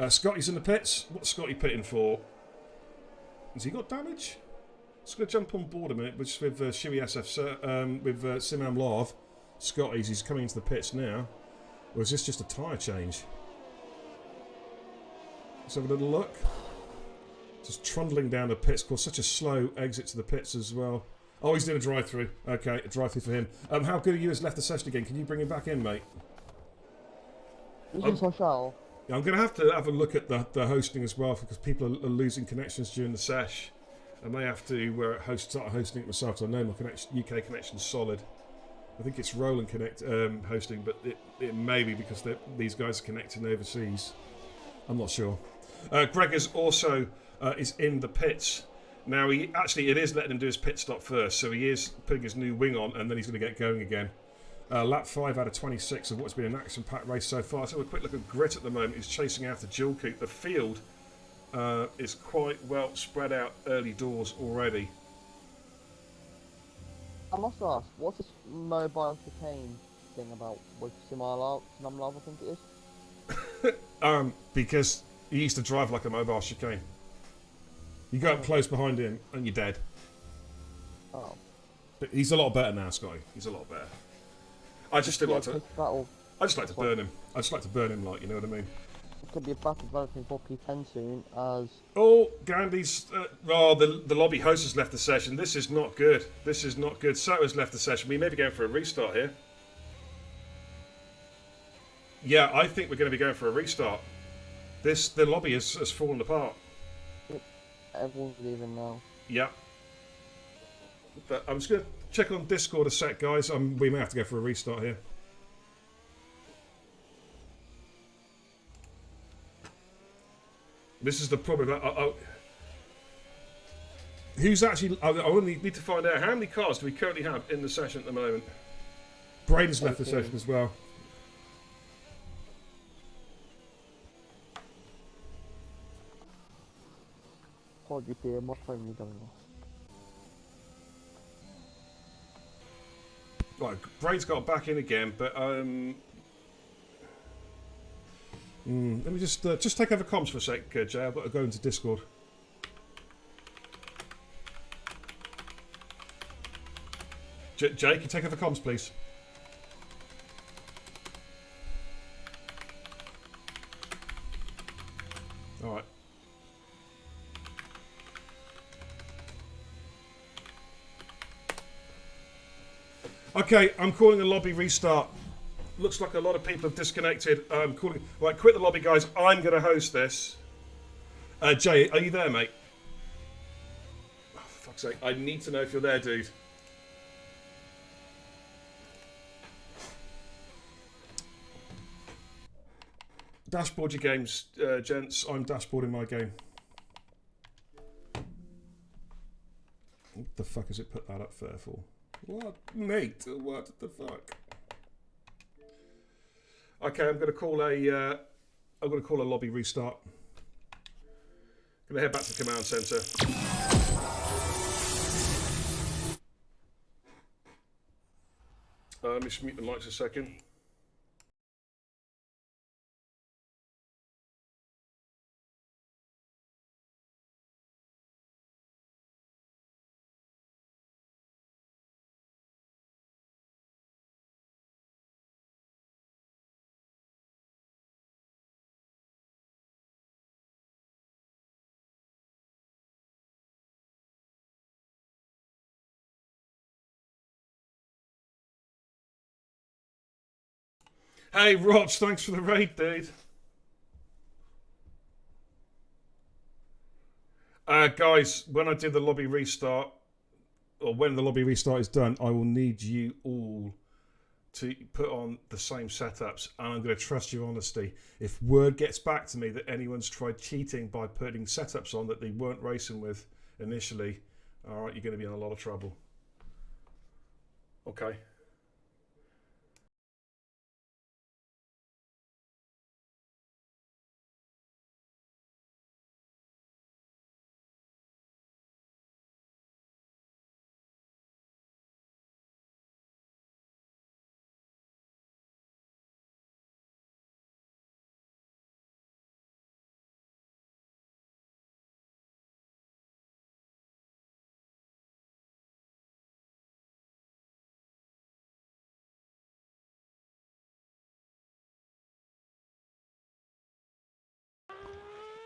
Scotty's in the pits. What's Scotty pitting for? Has he got damage? Just going to jump on board a minute with Shui SF, with Simam Love. Scotty's, he's coming into the pits now. Or is this just a tyre change? Let's have a little look. Just trundling down the pits. Of course, such a slow exit to the pits as well. Oh, he's doing a drive-through. Okay, a drive-through for him. How good are you as left the session again? Can you bring him back in, mate? Yes, I shall. I'm going to have a look at the hosting as well, because people are losing connections during the sesh. I may have to start hosting it myself, so I know my UK connection's solid. I think it's Roland hosting, but it may be because these guys are connecting overseas. I'm not sure. Gregor's also is in the pits. Now, it is letting him do his pit stop first, so he is putting his new wing on, and then he's going to get going again. Lap 5 out of 26 of what's been an action-packed race so far. Let's have a quick look at Grit at the moment. He's chasing after Jill Coop. The field is quite well spread out early doors already. I must ask, what's this mobile chicane thing about with Simam Love, I think it is? Because he used to drive like a mobile chicane. You go up close behind him and you're dead. Oh. But he's a lot better now, Scotty. He's a lot better. I just like to burn him. I just like to burn him, like, you know what I mean? It could be a battle developing for P10 soon, as... Oh, Gandhi's... the lobby host has left the session. This is not good. This is not good. Soto's left the session. We may be going for a restart here. Yeah, I think we're going to be going for a restart. The lobby has fallen apart. Everyone's leaving now. Yeah. But I'm just going to check on Discord a sec, guys. We may have to go for a restart here. This is the problem. Who's actually... I only need to find out how many cars do we currently have in the session at the moment. Braden's left the session as well. Apologies here, my phone is going off. Right, Braid's got back in again, but let me just take over comms for a sec, Jay. I've got to go into Discord. Jay, can you take over comms, please? All right. Okay, I'm calling a lobby restart. Looks like a lot of people have disconnected. I'm calling... Right, quit the lobby, guys. I'm going to host this. Jay, are you there, mate? Oh, for fuck's sake. I need to know if you're there, dude. Dashboard your games, gents. I'm dashboarding my game. What the fuck has it put that up there for? What, mate? What the fuck? Okay, I'm going to call a lobby restart. Going to head back to the command center. Let me just mute the mics a second. Hey, Rog, thanks for the raid, dude. Guys, when I do the lobby restart, or when the lobby restart is done, I will need you all to put on the same setups, and I'm going to trust your honesty. If word gets back to me that anyone's tried cheating by putting setups on that they weren't racing with initially, all right, you're going to be in a lot of trouble. Okay.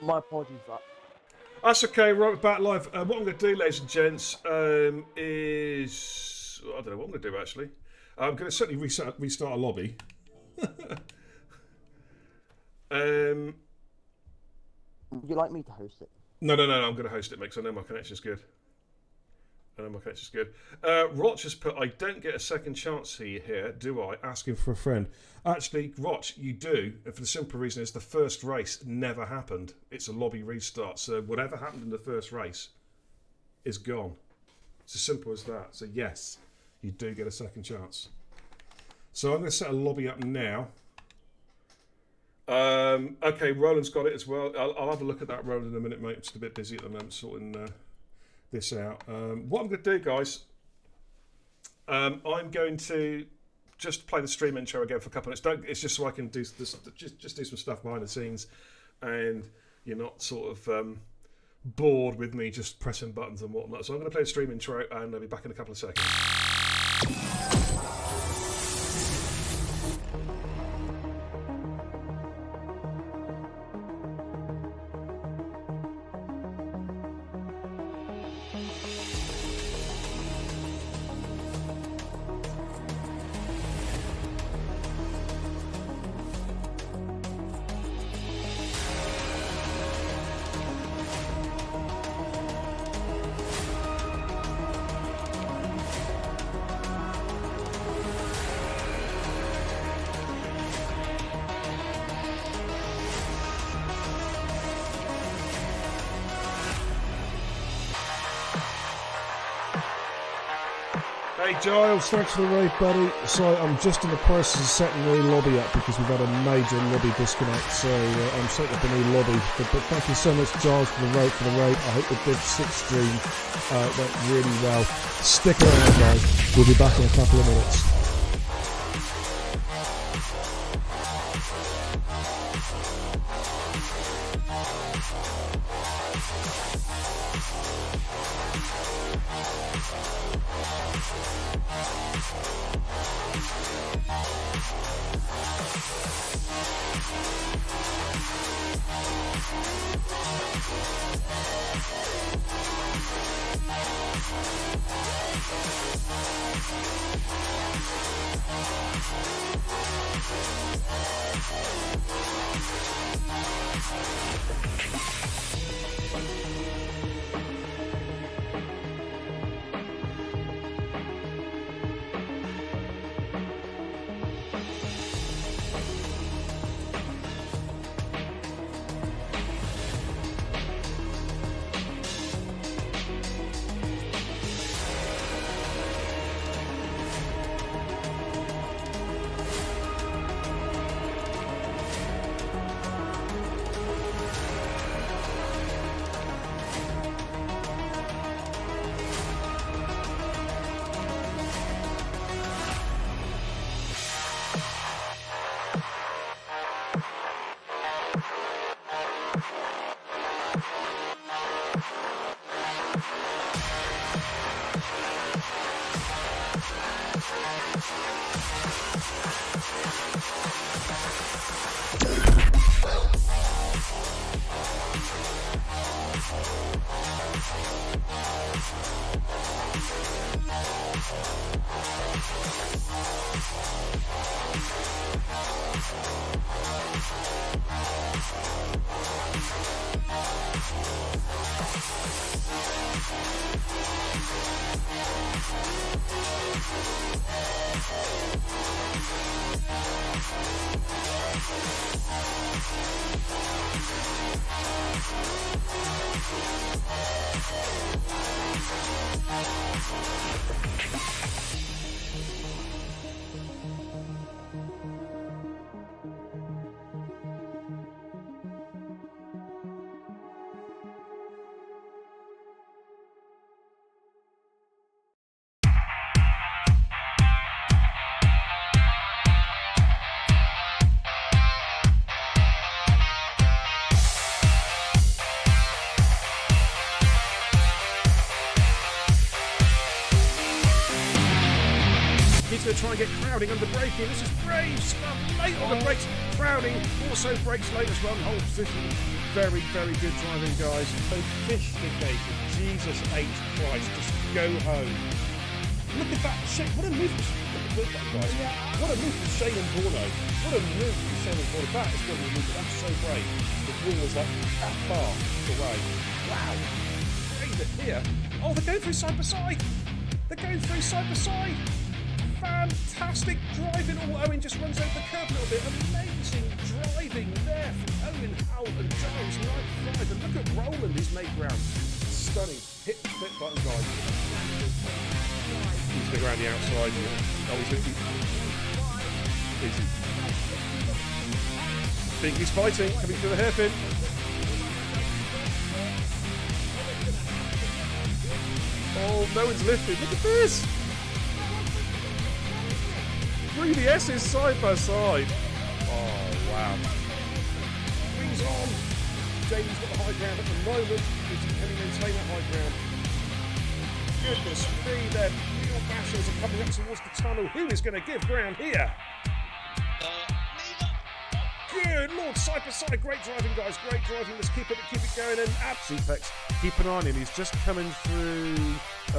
My apologies for that. That's okay, right, we're back live. What I'm going to do, ladies and gents, is... I don't know what I'm going to do, actually. I'm going to certainly restart a lobby. Would you like me to host it? No, I'm going to host it, mate, because I know my connection's good. Roch has put, I don't get a second chance here, do I? Asking for a friend. Actually, Roch, you do, and for the simple reason is the first race never happened. It's a lobby restart, so whatever happened in the first race is gone. It's as simple as that. So yes, you do get a second chance. So I'm going to set a lobby up now. Okay, Roland's got it as well. I'll have a look at that, Roland, in a minute, mate. I'm just a bit busy at the moment sorting this out. What I'm going to do, guys, I'm going to just play the stream intro again for a couple of minutes. It's just so I can do this, just do some stuff behind the scenes, and you're not sort of bored with me just pressing buttons and whatnot. So I'm going to play the stream intro, and I'll be back in a couple of seconds. Hey Giles, thanks for the raid, buddy. So I'm just in the process of setting the lobby up because we've had a major lobby disconnect. So I'm setting up a new lobby. But thank you so much, Giles, for the raid. I hope the Div 6 stream went really well. Stick around, guys. We'll be back in a couple of minutes. to try and get Crowding under braking. This is brave stuff. Late on the brakes. Crowding also brakes late as well. Whole position. Very, very good driving, guys. Sophisticated. Jesus H. Christ. Just go home. Look at that shit. What a move. Look at that, guys. What a move from Shane and Borno. What a move from Shane and Borno. That is going to be a move. That's so brave. The wall was like that far away. Wow. Brave it here. Oh, they're going through side by side. They're going through side by side. Fantastic driving. Oh, Owen just runs over the curb a little bit. Amazing driving there from Owen, Howell and Giles. 95. And look at Roland. He's made ground. Stunning. Hit the flip button, guys. He's going to go around the outside. Oh, he's going to be easy. Binky's fighting, coming through the hairpin. Oh, no one's lifted. Look at this. 3 VS's side by side. Oh, wow. Wings on. Jamie's got the high ground at the moment. Can he maintain that high ground? Goodness me, their real bashers are coming up towards the tunnel. Who is going to give ground here? Good Lord, side by side. Great driving, guys. Great driving. Let's keep it going. And Speedfest, keep an eye on him. He's just coming through,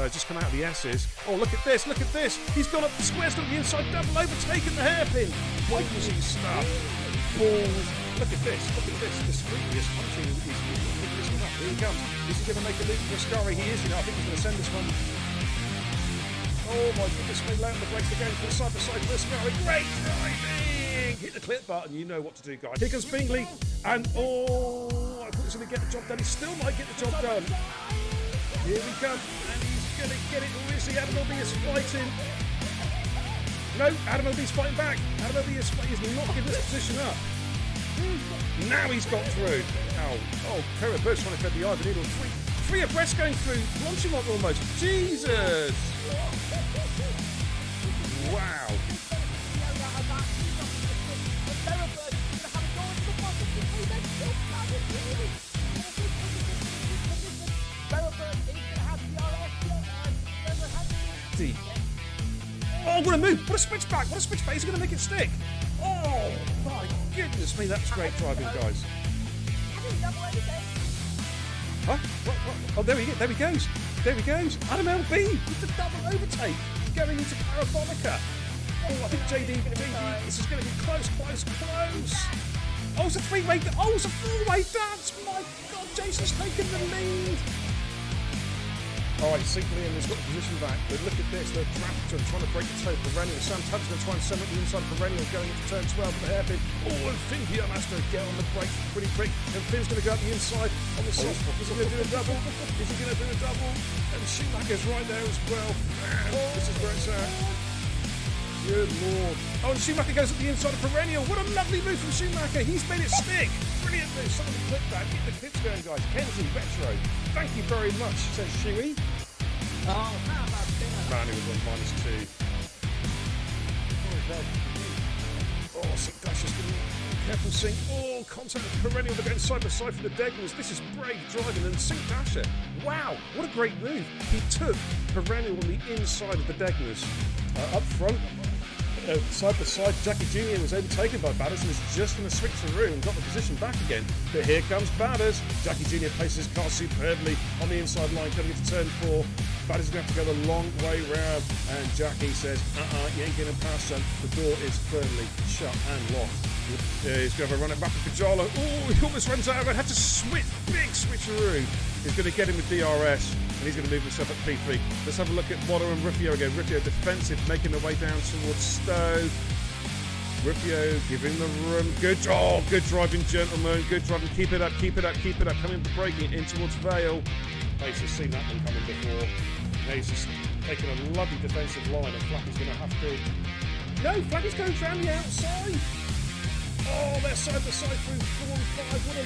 just come out of the S's. Oh, look at this. Look at this. He's gone up the squares, got the inside double, overtaken the hairpin. Crazy stuff. Balls. Look at this. Look at this. The street is punching. He's picking this one up. Here he comes. Is he going to make a leap for Ascari? He is. I think he's going to send this one. Oh my goodness, they lay on the brakes again from side to side for Ascari. Great driving! Hit the clip button, you know what to do, guys. Here comes Bingley, and oh, I thought he was going to get the job done. He still might get the job done. Here we come, and he's going to get it. Or is he? Adam L.B. is fighting. No, Adam L.B.'s fighting back. Adam L.B. is not giving this position up. Now he's got through. Oh, Kerr Bush trying to thread the eye of the needle. Three abreast going through. Launching one almost. Jesus! Wow. Deep. Oh, what a move! What a switchback! What a switchback! He's going to make it stick. Oh my goodness me! That's great driving, guys. Huh? What? Oh, there he goes. There he goes. Adam L.B. with the double overtake. Going into Parabonica. Oh, I think JD, this is going to be close. Oh, it's a three-way. Oh, it's a four-way dance. My God, Jason's taking the lead. All right, Sinclair has got the position back, but look at this. They're trying to break the toe. Perennial. Sam Tubbs going to try and send it the inside of Perennial going into turn 12 with the hairpin. Oh, and Finn here has to get on the brakes pretty quick. And Finn's going to go up the inside on the soft. Is he going to do a double? Is he going to do a double? And Schumacher's right there as well. Man, this is where it's at. Good Lord. Oh, and Schumacher goes at the inside of Perennial. What a lovely move from Schumacher. He's made it stick. Brilliant move. Someone clip that. Keep the clips going, guys. Kenzie, Retro. Thank you very much, says Shuey. Oh, how about dinner? Man, he was on -2. Oh, Sink Dasher's going to be careful, Sink. Oh, contact with Perennial. They're going side by side for the Degners. This is brave driving. And Sink Dasher, wow, what a great move. He took Perennial on the inside of the Degners. Up front, side by side, Jackie Jr. was overtaken by Badders and is just going to switch through and got the position back again. But here comes Badders. Jackie Jr. places his car superbly on the inside line, coming into turn 4. Badders is going to have to go the long way round. And Jackie says, you ain't getting past, son. The door is firmly shut and locked. He's going to have a run it back with Pajala. Oh, he almost runs out of it. Had to switch, big switcheroo. He's going to get him with DRS. And he's going to move himself at P3. Let's have a look at Water and Rufio again. Rufio defensive, making their way down towards Stowe. Rufio giving the room. Good driving, gentlemen. Good driving. Keep it up. Coming to braking in towards Vale. He's just seen that one coming before. Now he's just taking a lovely defensive line, and Flappy's going to have to. No, Flappy's going round the outside. Oh, they're side by side through 4 and 5. What a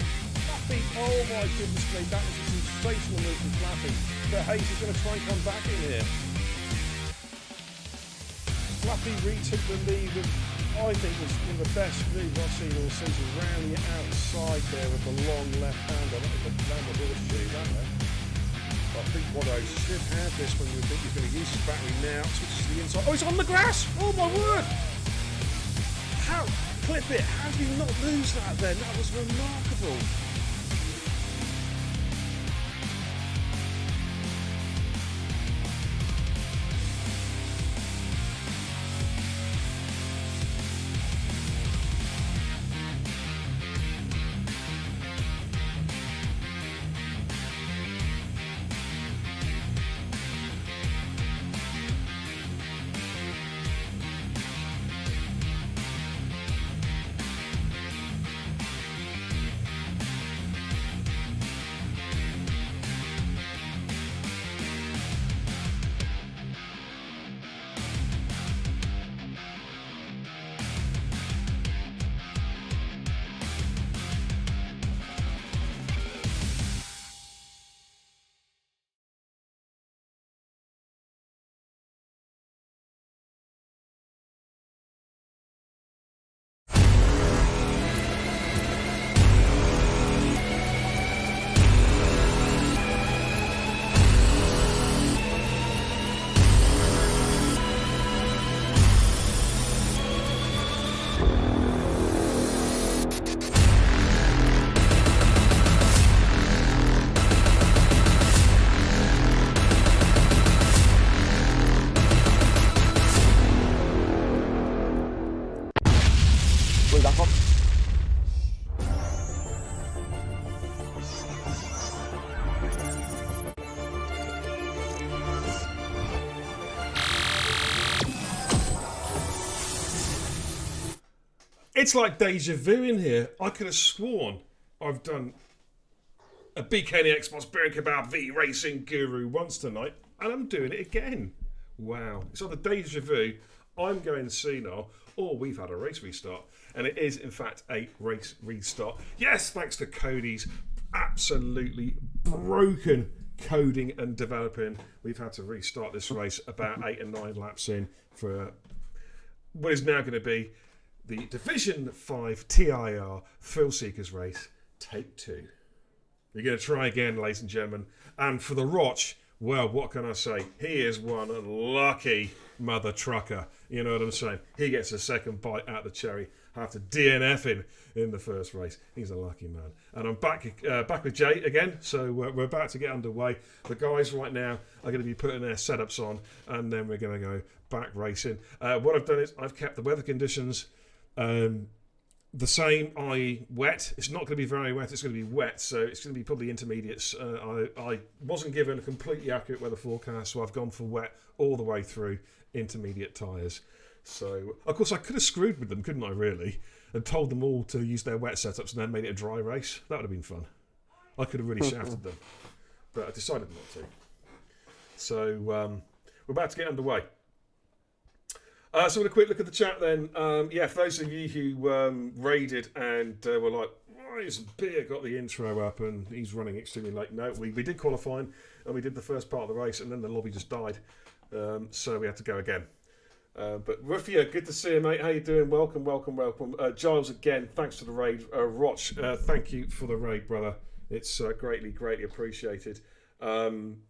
Flappy. Oh my goodness me. That was a sensational move from Flappy. But Hayes is going to try and come back in here. Flappy retook the lead with, I think, was one of the best moves I've seen all season. Round the outside there with the long left hander. That was a horseshoe, that way. I think Watto should have this when you think he's going to use his battery now. Switches to the inside. Oh, he's on the grass! Oh my word! How? Clip it. How did he not lose that then? That was remarkable. We're back on. It's like deja vu in here. I could have sworn I've done a BKN Xbox Beer and Kebab V Racing Guru once tonight, and I'm doing it again. Wow. It's either deja vu, I'm going senile, or we've had a race restart. And it is, in fact, a race restart. Yes, thanks to Cody's absolutely broken coding and developing, we've had to restart this race about 8 and 9 laps in for what is now going to be the Division 5 TIR Thrill Seekers race, take 2. We're going to try again, ladies and gentlemen. And for the Roch, well, what can I say? He is one lucky mother trucker. You know what I'm saying? He gets a second bite out of the cherry after DNFing in the first race. He's a lucky man. And I'm back with Jay again. So we're about to get underway. The guys right now are going to be putting their setups on, and then we're going to go back racing. What I've done is I've kept the weather conditions the same, i.e. wet. It's not going to be very wet, it's going to be wet, so it's going to be probably intermediates. I wasn't given a completely accurate weather forecast, so I've gone for wet all the way through, intermediate tyres. So, of course, I could have screwed with them, couldn't I, really? And told them all to use their wet setups and then made it a dry race. That would have been fun. I could have really shafted them, but I decided not to. So, we're about to get underway. So, with a quick look at the chat then. Yeah, for those of you who raided and were like, why is Beer got the intro up and he's running extremely late? No, we did qualifying and we did the first part of the race and then the lobby just died. So we had to go again. But Rufia, good to see you, mate. How you doing? Welcome. Giles, again, thanks for the raid. Roch, thank you for the raid, brother. It's greatly appreciated.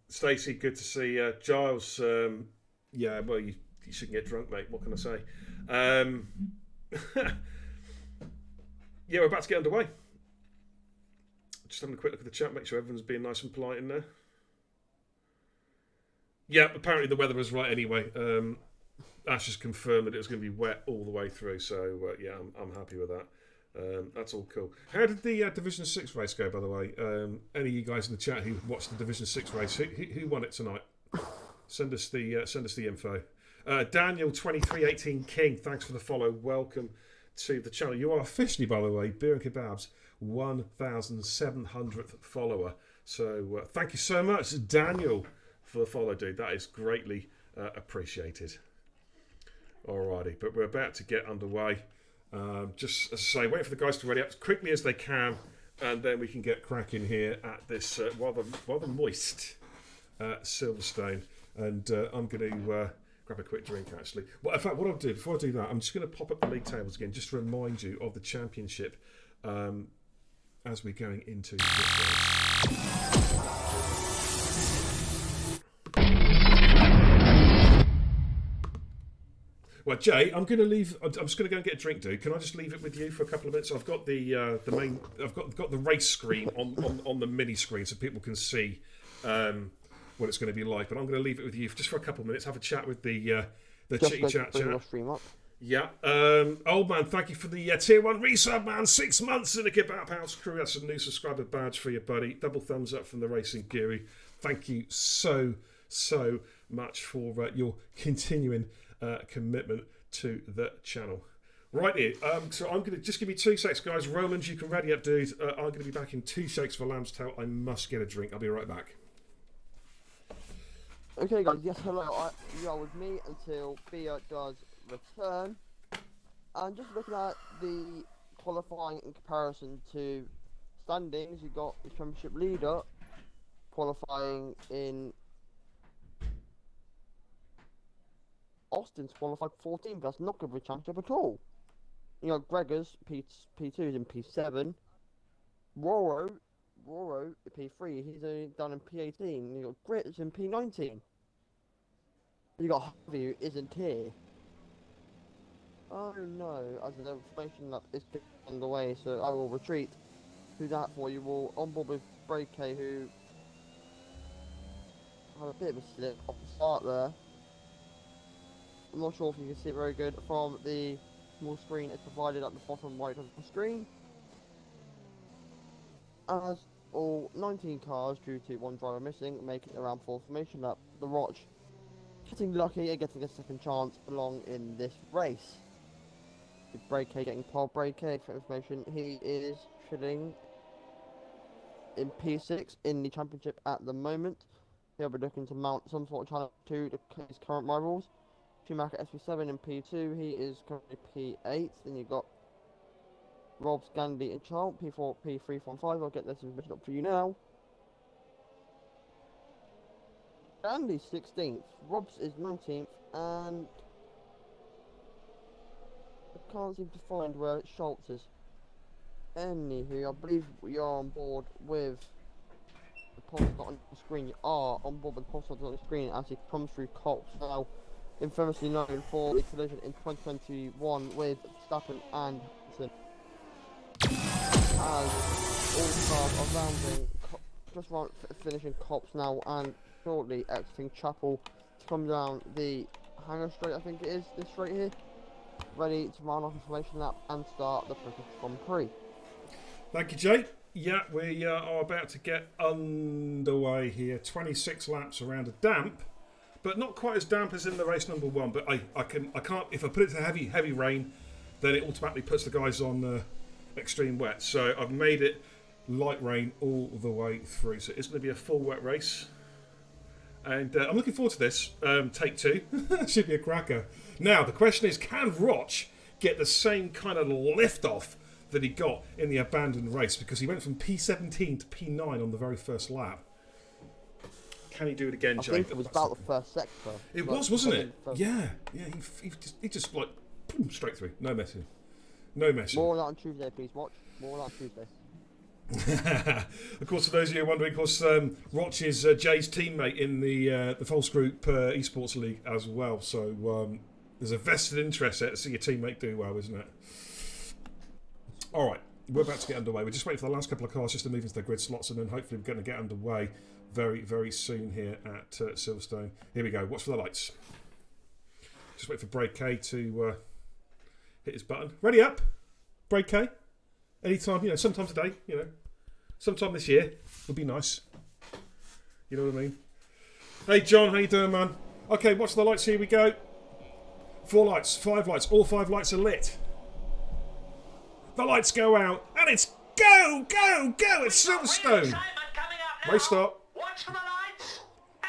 Stacey, good to see you. Giles, yeah, well, you shouldn't get drunk, mate. What can I say? Yeah, we're about to get underway. Just having a quick look at the chat, make sure everyone's being nice and polite in there. Yeah, apparently the weather was right anyway. Ash has confirmed that it was going to be wet all the way through, so yeah, I'm happy with that. That's all cool. How did the Division 6 race go, by the way? Any of you guys in the chat who watched the Division 6 race, who won it tonight? Send us the info. Daniel 2318 King, thanks for the follow. Welcome to the channel. You are officially, by the way, Beer and Kebab's 1,700th follower. So thank you so much, Daniel, for the follow, dude. That is greatly appreciated. Alrighty, but we're about to get underway. Just as I say, wait for the guys to ready up as quickly as they can, and then we can get cracking here at this rather moist Silverstone. And I'm going to grab a quick drink, actually. Well, in fact, what I'll do, before I do that, I'm just going to pop up the league tables again, just to remind you of the championship as we're going into this race. Well, Jay, I'm going to leave. I'm just going to go and get a drink, dude. Can I just leave it with you for a couple of minutes? I've got the main. I've got the race screen on the mini screen so people can see what it's going to be like. But I'm going to leave it with you just for a couple of minutes. Have a chat with the chitty chat. Stream up. Yeah. Old man, thank you for the tier 1 resub, man. 6 months in the Kebab House crew. That's a new subscriber badge for you, buddy. Double thumbs up from the Racing Guru. Thank you so much for your continuing commitment to the channel. Right here. So I'm going to just give me 2 secs, guys. Romans, you can ready up, dude. I'm going to be back in 2 secs for Lamb's Tail. I must get a drink. I'll be right back. Okay, guys. Yes, hello. You are with me until Bia does return. And just looking at the qualifying in comparison to standings, you got the championship leader qualifying in Austin's qualified 14th. That's not good for a championship at all. You know, Gregor's P2 is in P7. Roro P3. He's only done in P18. You got Grit is in P19. You got Harvey who isn't here. Oh no! As the information that is on the way, so I will retreat to that for you. We'll onboard with Break who had a bit of a slip off the start there. I'm not sure if you can see it very good from the small screen it's provided at the bottom right of the screen. As all 19 cars, due to one driver missing, make it around 4th formation lap. The Roch getting lucky and getting a second chance along in this race. With Break getting pole. Break for information, he is chilling in P6 in the championship at the moment. He'll be looking to mount some sort of challenge to his current rivals. Schumacher SP7 in P2, he is currently P8. Then you've got Rob Scandi and Charles, P4, P3 from 5. I'll get this information up for you now. Scandi 16th, Rob's is 19th, and I can't seem to find where Schultz is. Anywho, I believe we are on board with the pulse on the screen. You are on board with the pulse on the screen as he comes through Colts now. Infamously known for the collision in 2021 with Verstappen and Hamilton. As all cars are rounding, just finishing Cops now and shortly exiting Chapel to come down the Hangar Straight, I think it is, this straight here. Ready to run off information lap and start the British Grand Prix. Thank you, Jay. Yeah, we are about to get underway here. 26 laps around a damp, but not quite as damp as in the race number 1. But I can't. If I put it to heavy rain, then it automatically puts the guys on extreme wet. So I've made it light rain all the way through. So it's going to be a full wet race, and I'm looking forward to this. Take 2 should be a cracker. Now the question is, can Roch get the same kind of lift off that he got in the abandoned race? Because he went from P17 to P9 on the very first lap. Can he do it again, Jay? I think it was about the first sector. It was, wasn't it? Yeah. He just like boom, straight through. No messing. No messing. More on that on Tuesday, please. Watch. More on that on Tuesday. Of course, for those of you wondering, of course, Roch is Jay's teammate in the False Group Esports League as well. So there's a vested interest there to see your teammate do well, isn't it? All right, we're about to get underway. We're just waiting for the last couple of cars just to move into their grid slots, and then hopefully we're going to get underway very, very soon here at Silverstone. Here we go. Watch for the lights. Just wait for Break K to hit his button. Ready up, Break K. Anytime, sometime today, sometime this year would be nice. You know what I mean? Hey John, how you doing, man? Okay, watch the lights. Here we go. 4 lights, 5 lights. All 5 lights are lit. The lights go out, and it's go! It's Silverstone. Race start. Watch for the lights,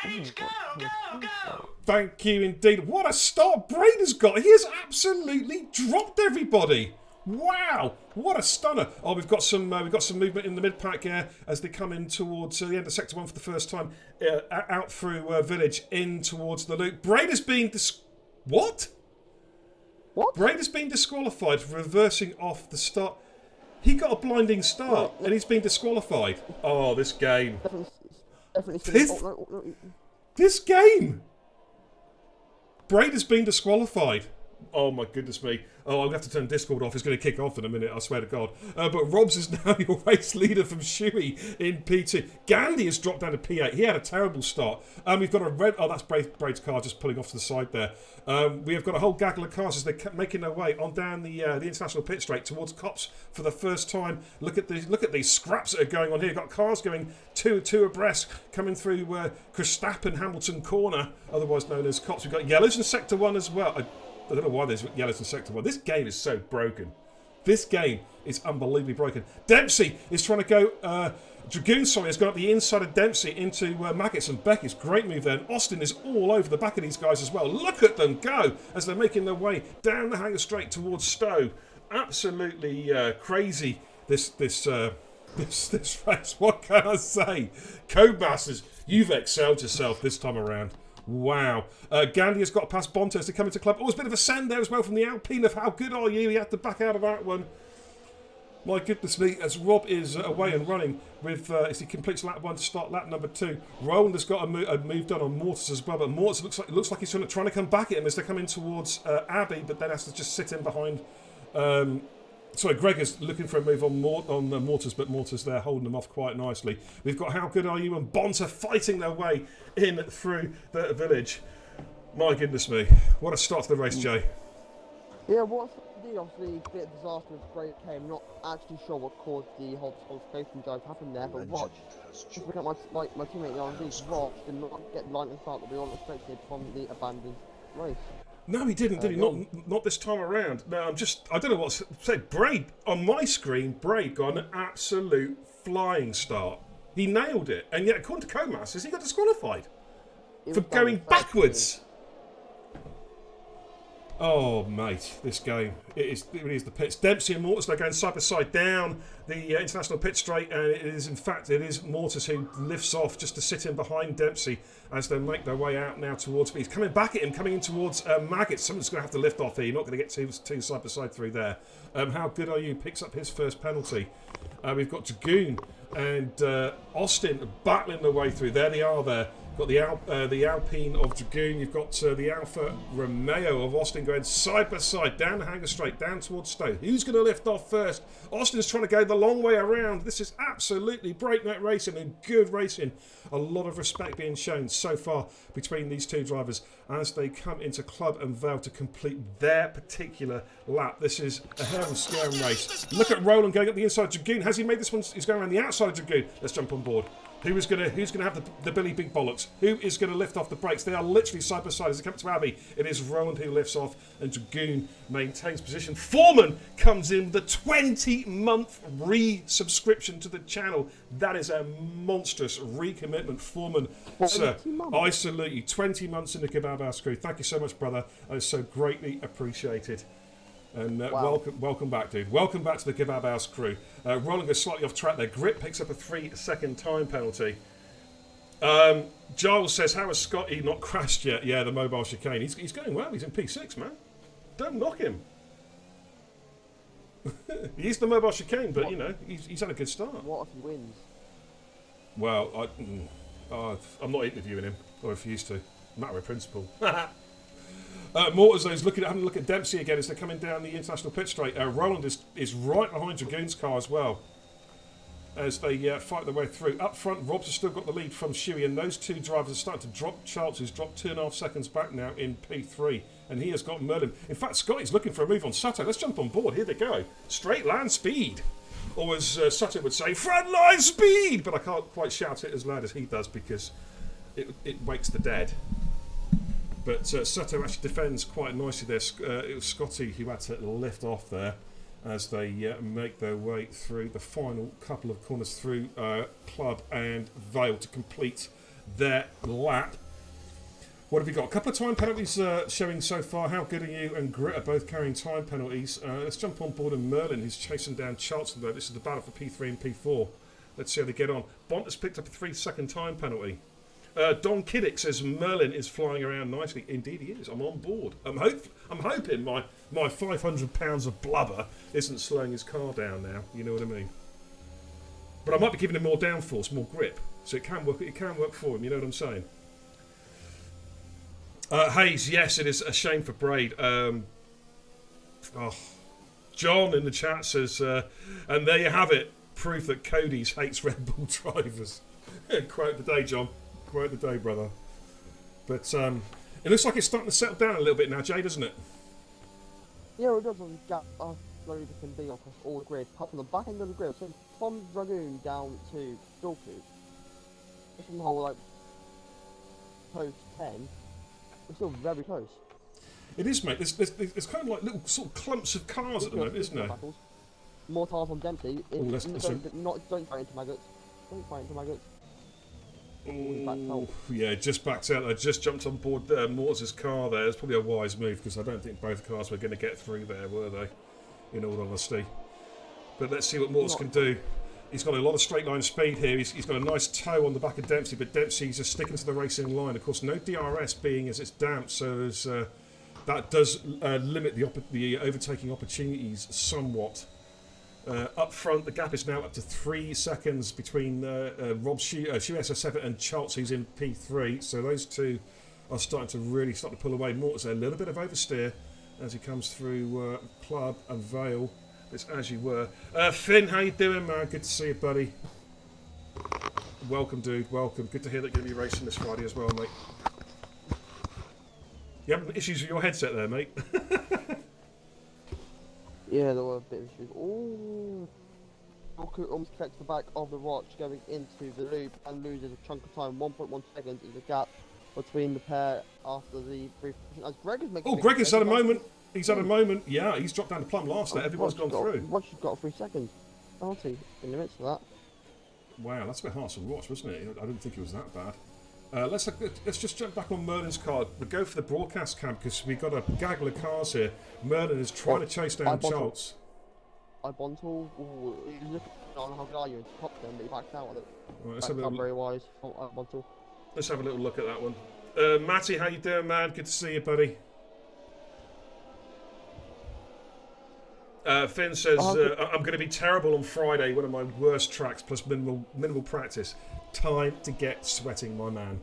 and it's go! Thank you indeed. What a start Braden's got. He has absolutely dropped everybody. Wow, what a stunner! Oh, we've got some movement in the mid pack here as they come in towards the end of sector 1 for the first time, out through Village in towards the loop. Braden's being What? Braden's been disqualified for reversing off the start. He got a blinding start and he's been disqualified. Oh, this game. This game. Braden's been disqualified. Oh my goodness me. Oh, I'm going to have to turn Discord off. It's going to kick off in a minute, I swear to God. But Robs is now your race leader from Shuey in P2. Gandhi has dropped down to P8. He had a terrible start. We've got a red... Oh, that's Braid's car just pulling off to the side there. We have got a whole gaggle of cars as they're making their way on down the international pit straight towards Cops for the first time. Look at these scraps that are going on here. Got cars going two abreast coming through Verstappen Hamilton corner, otherwise known as Cops. We've got yellows in Sector 1 as well. I don't know why there's yellows in Sector 1. This game is so broken. This game is unbelievably broken. Dempsey is trying to go... Dragoon, has gone up the inside of Dempsey into Maggots and Beckett's. Great move there. And Austin is all over the back of these guys as well. Look at them go as they're making their way down the hangar straight towards Stowe. Absolutely crazy, this race. What can I say? Codemasters, you've excelled yourself this time around. Wow. Gandhi has got past Bontes to come into club. Oh, there's a bit of a send there as well from the Alpine of how good are you? He had to back out of that one. My goodness me, as Rob is away and running with, as he completes lap 1 to start lap number 2. Roland has got a move done on Mortis as well, but Mortis looks like he's trying to come back at him as they're coming towards Abbey, but then has to just sit in behind... Sorry, Greg is looking for a move on Mortis, but Mortis there holding them off quite nicely. We've got How Good Are You and Bonta fighting their way in through the village. My goodness me. What a start to the race, Jay. Yeah, what's the obviously a bit of disaster with Great came. Not actually sure what caused the whole disqualification drive to happen there, but Roch, just looking at my teammate RMD, Roch did not get the line of start that we all expected from the abandoned race. No, he didn't, did he? Not this time around. No, I don't know what to say. Braid, on my screen, Braid got an absolute flying start. He nailed it. And yet, according to Codemasters, he got disqualified for going backwards. Oh, mate, this game. It really is the pits. Dempsey and Mortis, they're going side by side down the international pit straight, and it is Mortis who lifts off just to sit in behind Dempsey as they make their way out now towards... He's coming back at him, coming in towards Maggots. Someone's going to have to lift off here. You're not going to get two side by side through there. How Good Are You picks up his first penalty. We've got Dragoon and Austin battling their way through. There they are there. Got the Alpine of Dragoon. You've got the Alfa Romeo of Austin going side by side down the hangar straight down towards Stowe. Who's going to lift off first? Austin's trying to go the long way around. This is absolutely breakneck racing and good racing. A lot of respect being shown so far between these two drivers as they come into Club and Vale to complete their particular lap. This is a hell of a scaring race. Look at Roland going up the inside of Dragoon. Has he made this one? He's going around the outside of Dragoon. Let's jump on board. Who's gonna have the Billy Big Bollocks? Who is gonna lift off the brakes? They are literally side by side as they come to Abbey. It is Roland who lifts off, and Dragoon maintains position. Foreman comes in with a 20-month re-subscription to the channel. That is a monstrous recommitment, Foreman. Sir, I salute you. 20 months in the Kebab House crew. Thank you so much, brother. That is so greatly appreciated. And wow. welcome back, dude. Welcome back to the Kebab House crew. Roland goes slightly off track there. Grip picks up a 3-second time penalty. Giles says, how has Scotty not crashed yet? Yeah, the mobile chicane. He's going well. He's in P6, man. Don't knock him. He's the mobile chicane, but, you know, he's had a good start. What if he wins? Well, I'm not interviewing him. I refuse to. Matter of principle. Mortis is having a look at Dempsey again as they're coming down the international pit straight. Roland is right behind Dragoon's car as well as they fight their way through. Up front, Robs has still got the lead from Shuey, and those two drivers are starting to drop. Charles, who's dropped 2.5 seconds back now in P3, and he has got Merlin. In fact, Scotty's looking for a move on Sato. Let's jump on board. Here they go. Straight line speed. Or as Sato would say, front line speed! But I can't quite shout it as loud as he does because it wakes the dead. But Sato actually defends quite nicely there. It was Scotty who had to lift off there as they make their way through the final couple of corners through Club and Vale to complete their lap. What have we got? A couple of time penalties showing so far. How Good Are You and Grit are both carrying time penalties. Let's jump on board and Merlin, who's chasing down Charlton there. This is the battle for P3 and P4. Let's see how they get on. Bont has picked up a 3-second time penalty. Don Kiddick says Merlin is flying around nicely. Indeed he is. I'm on board. I'm hoping my 500 pounds of blubber isn't slowing his car down now. You know what I mean? But I might be giving him more downforce, more grip. So it can work. It can work for him. You know what I'm saying? Hayes, yes, it is a shame for Braid. Oh, John in the chat says, and there you have it, proof that Cody's hates Red Bull drivers. Quote the day, John. Quote the day, brother. But it looks like it's starting to settle down a little bit now, Jay, doesn't it? Yeah, it does on the gap slowly can be across all the grid, apart from the back end of the grid. So from Dragoon down to Dorku, it's from the whole like post 10, we're still very close. It is, mate. There's kind of like little sort of clumps of cars at the moment, isn't there? Battles. More tires on Dempsey. Don't fight into maggots. Don't fight into maggots. Oh, yeah, just backed out. I just jumped on board Mortis' car there. It's probably a wise move because I don't think both cars were going to get through there, were they? In all honesty. But let's see what Mortis can do. He's got a lot of straight line speed here. He's got a nice toe on the back of Dempsey, but Dempsey's just sticking to the racing line. Of course, no DRS being as it's damp, so there's, that does limit the overtaking opportunities somewhat. Up front, the gap is now up to 3 seconds between Rob SO7 and Charles, who's in P3. So those two are starting to pull away. Mortis a little bit of oversteer as he comes through Club and Vale. It's as you were. Finn, how you doing, man? Good to see you, buddy. Welcome, dude. Welcome. Good to hear that you're going to be racing this Friday as well, mate. You having issues with your headset there, mate? Yeah, there were a bit of issues. Ooh. Dorku almost collects the back of the Roch going into the loop and loses a chunk of time. 1.1 seconds is the gap between the pair after the brief. As Greg is making. Oh, Greg has had a moment. He's had a moment. Yeah, he's dropped down to plumb last there. Everyone's gone through. Roch has got 3 seconds. Penalty in the midst of that. Wow, that's a bit harsh on Roch, wasn't it? I didn't think it was that bad. Let's just jump back on Merlin's car. We'll go for the broadcast cam because we've got a gaggle of cars here. Merlin is trying to chase down Schultz. Ibontal, he's looking on how good are you and top them, but he backed out on it. Right, let's have a little, very wise from Ibontal. Let's have a little look at that one. Matty, how you doing, man? Good to see you, buddy. Finn says, I'm going to be terrible on Friday, one of my worst tracks, plus minimal practice. Time to get sweating, my man.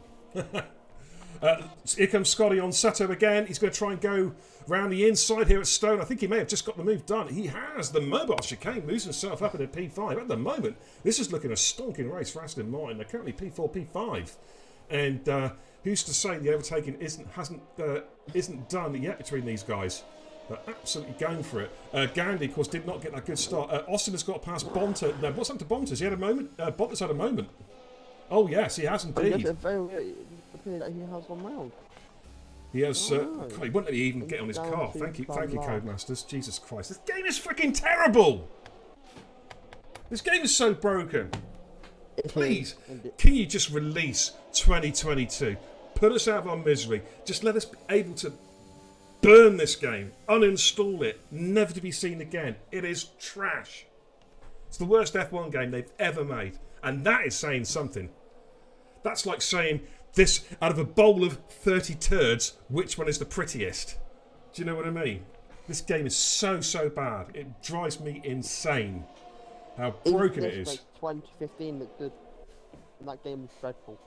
Here comes Scotty on Sato again. He's going to try and go round the inside here at Stone. I think he may have just got the move done. He has. The mobile chicane moves himself up into P5. At the moment, this is looking a stonking race for Aston Martin. They're currently P4, P5. And who's to say the overtaking isn't done yet between these guys? They're absolutely going for it. Gandhi, of course, did not get that good start. Austin has got past Bonta. No, what's happened to Bontas? He had a moment. Bontas had a moment. Oh, yes, he has indeed. He has 1 round. He has. He wouldn't let me even get on his car. Thank you, Codemasters. Jesus Christ, this game is freaking terrible. This game is so broken. Please, can you just release 2022? Put us out of our misery. Just let us be able to burn this game, uninstall it, never to be seen again. It is trash. It's the worst F1 game they've ever made, and that is saying something. That's like saying, this out of a bowl of 30 turds, which one is the prettiest? Do you know what I mean? This game is so bad. It drives me insane how broken it is. 2015 looked good, and that game was dreadful.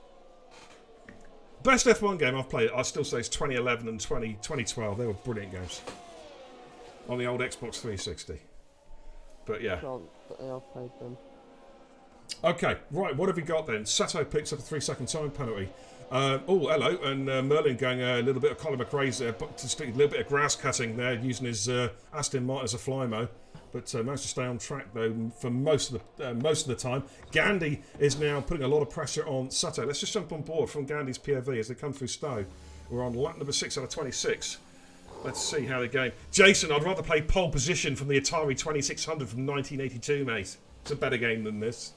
Best F1 game I've played, I still say, is 2011 and 2012. They were brilliant games on the old Xbox 360. But yeah. I've played them. Okay, right, what have we got then? Sato picks up a 3-second time penalty. Oh, hello, and Merlin going a little bit of Colin McRae's there, but just a little bit of grass cutting there, using his Aston Martin as a flymo. But managed to stay on track though for most of the time. Gandhi is now putting a lot of pressure on Sato. Let's just jump on board from Gandhi's POV as they come through Stowe. We're on lap number 6 out of 26. Let's see how they're going. Jason, I'd rather play pole position from the Atari 2600 from 1982, mate. It's a better game than this.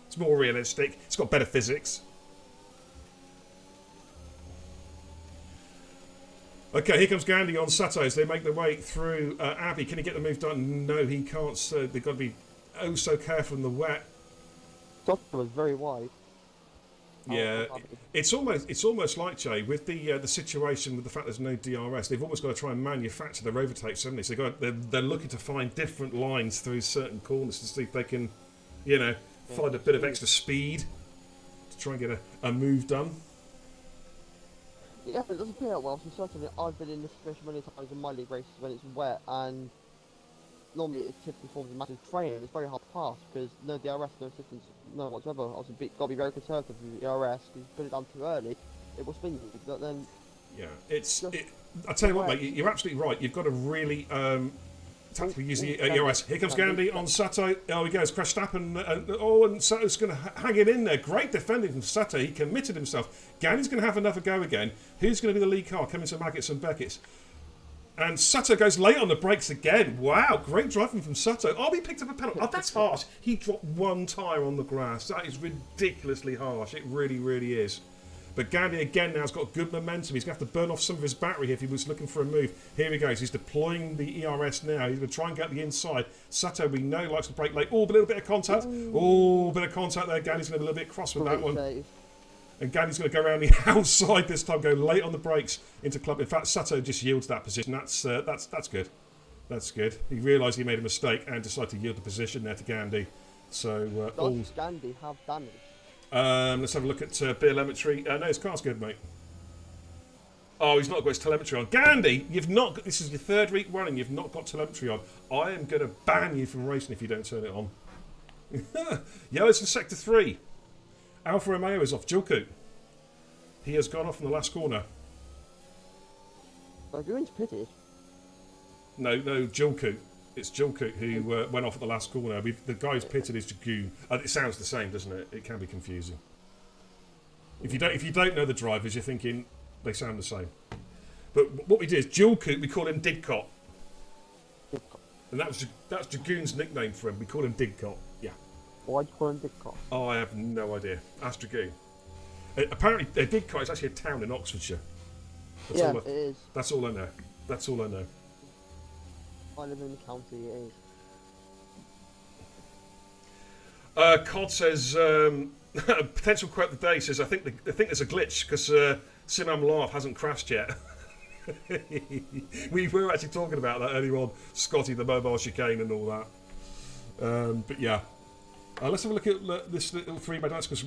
It's more realistic. It's got better physics. Okay, here comes Gandhi on Sato as they make their way through Abbey. Can he get the move done? No, he can't. So they've got to be oh so careful in the wet. Sato was very wide. Yeah, it's almost like, Jay, with the situation with the fact there's no DRS, they've almost got to try and manufacture their overtakes, haven't they? So they're looking to find different lines through certain corners to see if they can, find a bit of extra speed to try and get a move done. Yeah, it doesn't play out well, so certainly I've been in this situation many times in my league races when it's wet and normally it typically forms a massive training. It's very hard to pass because no DRS, no assistance, no whatsoever. Obviously, got to be very conservative with the DRS because you put it down too early, it will spin you. But then, Yeah, I tell you what, mate, you're absolutely right. You've got to really tactically use the ERS. Here comes Gandhi on Sato. Oh, he goes. Verstappen. And Sato's going to hang it in there. Great defending from Sato. He committed himself. Gandhi's going to have another go again. Who's going to be the lead car? Coming to Maggots and Beckett's. And Sato goes late on the brakes again. Wow, great driving from Sato. Oh, he picked up a penalty. Oh, that's harsh. He dropped one tyre on the grass. That is ridiculously harsh. It really, really is. But Gandhi again now has got good momentum. He's going to have to burn off some of his battery if he was looking for a move. Here he goes. He's deploying the ERS now. He's going to try and get the inside. Sato, we know, likes to brake late. Oh, a little bit of contact. Oh, a bit of contact there. Gandhi's going to be a little bit cross with that one. Save. And Gandhi's going to go around the outside this time, go late on the brakes into club. In fact, Sato just yields that position. That's good. That's good. He realised he made a mistake and decided to yield the position there to Gandhi. So Does Gandhi have damage? let's have a look at telemetry. No, his car's good, mate. Oh, he's not got his telemetry on. Gandhi, you've not got, this is your third week running, you've not got telemetry on. I am going to ban you from racing if you don't turn it on. Yellow's in Sector 3. Alfa Romeo is off. Jilku. He has gone off in the last corner. Dragoon's pitted. No, Jilku. It's Jilku who went off at the last corner. The guy who's pitted is Dragoon. It sounds the same, doesn't it? It can be confusing. If you don't know the drivers, you're thinking they sound the same. But what we did is Jilku, we call him Didcot. And that's Dragoon's nickname for him. We call him Didcot. Yeah. Why do you call him Didcot? Oh, I have no idea. Ask Dragoon. Apparently, Didcot is actually a town in Oxfordshire. It is. That's all I know. That's all I know. I live in the county, it is. Cod says, potential quote of the day says, I think there's a glitch because Simam Laugh hasn't crashed yet. We were actually talking about that earlier on, Scotty, the mobile chicane and all that. But yeah. Let's have a look at this little three-man dance because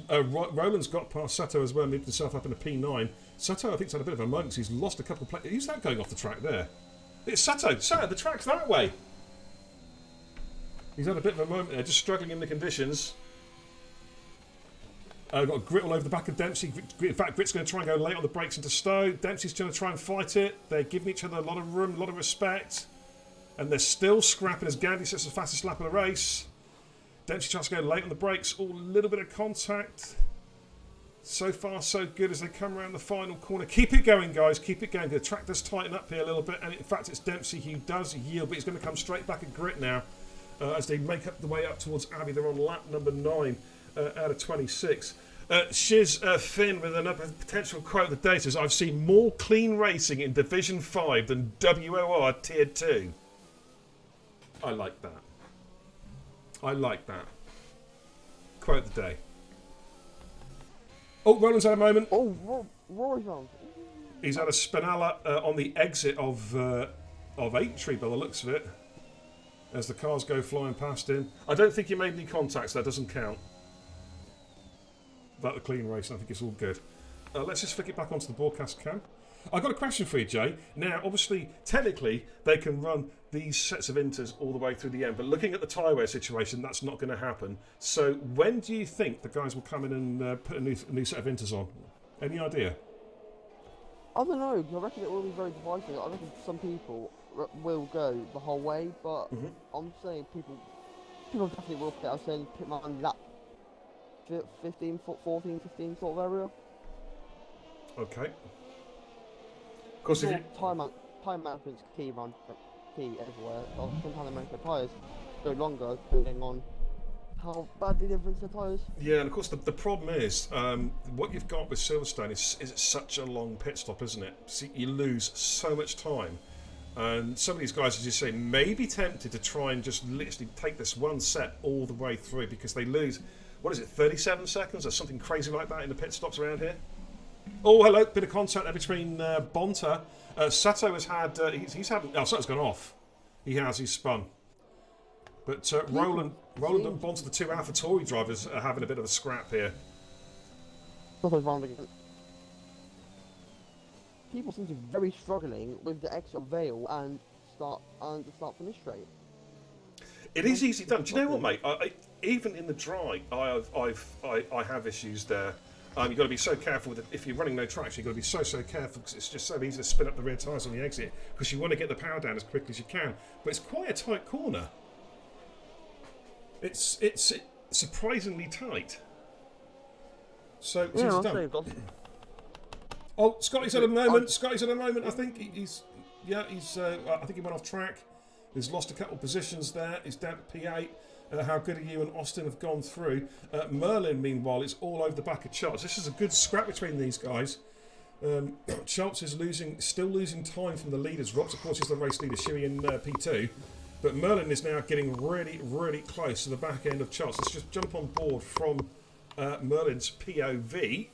Roland's got past Sato as well, moved himself up in a P9. Sato, I think, has had a bit of a moment. He's lost a couple of places. Who's that going off the track there? It's Sato. Sato, the track's that way. He's had a bit of a moment there, just struggling in the conditions. Got a grit all over the back of Dempsey. In fact, Grit's going to try and go late on the brakes into Stowe. Dempsey's going to try and fight it. They're giving each other a lot of room, a lot of respect. And they're still scrapping as Gandhi sets the fastest lap of the race. Dempsey tries to go late on the brakes. Oh, a little bit of contact. So far, so good as they come around the final corner. Keep it going, guys. Keep it going. The track does tighten up here a little bit. And in fact, it's Dempsey who does yield, but he's going to come straight back at Grit now as they make up the way up towards Abbey. They're on lap number 9 out of 26. Shiz Finn with another potential quote of the day says, I've seen more clean racing in Division 5 than WOR Tier 2. I like that. I like that. Quote of the day. Oh, Roland's had a moment. Oh, Rory's on. He's had a Spinella on the exit of Aintree by the looks of it. As the cars go flying past him. I don't think he made any contacts. That doesn't count. About the clean race, I think it's all good. Let's just flick it back onto the broadcast cam. I've got a question for you, Jay. Now, obviously, technically, they can run these sets of inters all the way through the end, but looking at the tyre wear situation, that's not going to happen. So, when do you think the guys will come in and put a new set of inters on? Any idea? I don't know, I reckon it will be very divisive. I reckon some people will go the whole way, but I'm saying people definitely will pit. I'm saying pit man lap 15, 14, 15 sort of area. Okay. Of course, if you... time management's key everywhere. Sometimes they make their tyres go longer depending on how bad the difference the tyres. Yeah, and of course the problem is what you've got with Silverstone is it's such a long pit stop, isn't it? See, you lose so much time. And some of these guys, as you say, may be tempted to try and just literally take this one set all the way through because they lose, 37 seconds or something crazy like that in the pit stops around here? Oh, hello, bit of contact there between Bonta. Sato has had, he's had, Sato's gone off. He's spun. But Roland and Bonta, the two AlphaTauri drivers, are having a bit of a scrap here. Something's wrong again. People seem to be very struggling with the extra veil and start finish straight. It is easy done. Do you know what, mate? Even in the dry, I have issues there. You've got to be so careful with it. If you're running no traction, you've got to be so careful because it's just so easy to spin up the rear tyres on the exit because you want to get the power down as quickly as you can. But it's quite a tight corner. It's surprisingly tight. So it's easy done. Oh, Scotty's at a moment. Scotty's at a moment. I think he's. I think he went off track. He's lost a couple of positions there. He's down to P8. How good are you and Austin have gone through. Merlin, meanwhile, is all over the back of Schultz. This is a good scrap between these guys. Schultz is still losing time from the leaders. Robs, of course, is the race leader, Sherry in P2. But Merlin is now getting really, really close to the back end of Schultz. Let's just jump on board from Merlin's POV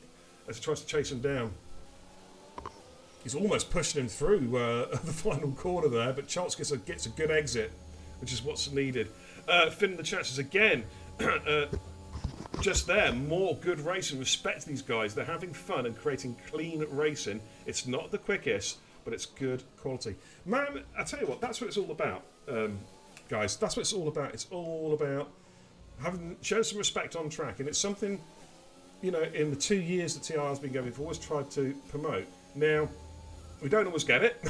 as he tries to chase him down. He's almost pushing him through the final corner there, but Schultz gets a good exit, which is what's needed. Finning the chances again. Just there, more good racing. Respect to these guys. They're having fun and creating clean racing. It's not the quickest, but it's good quality. Man, I tell you what, that's what it's all about, guys. That's what it's all about. It's all about showing some respect on track, and it's something, in the 2 years that TIR has been going, we've always tried to promote. Now, we don't always get it.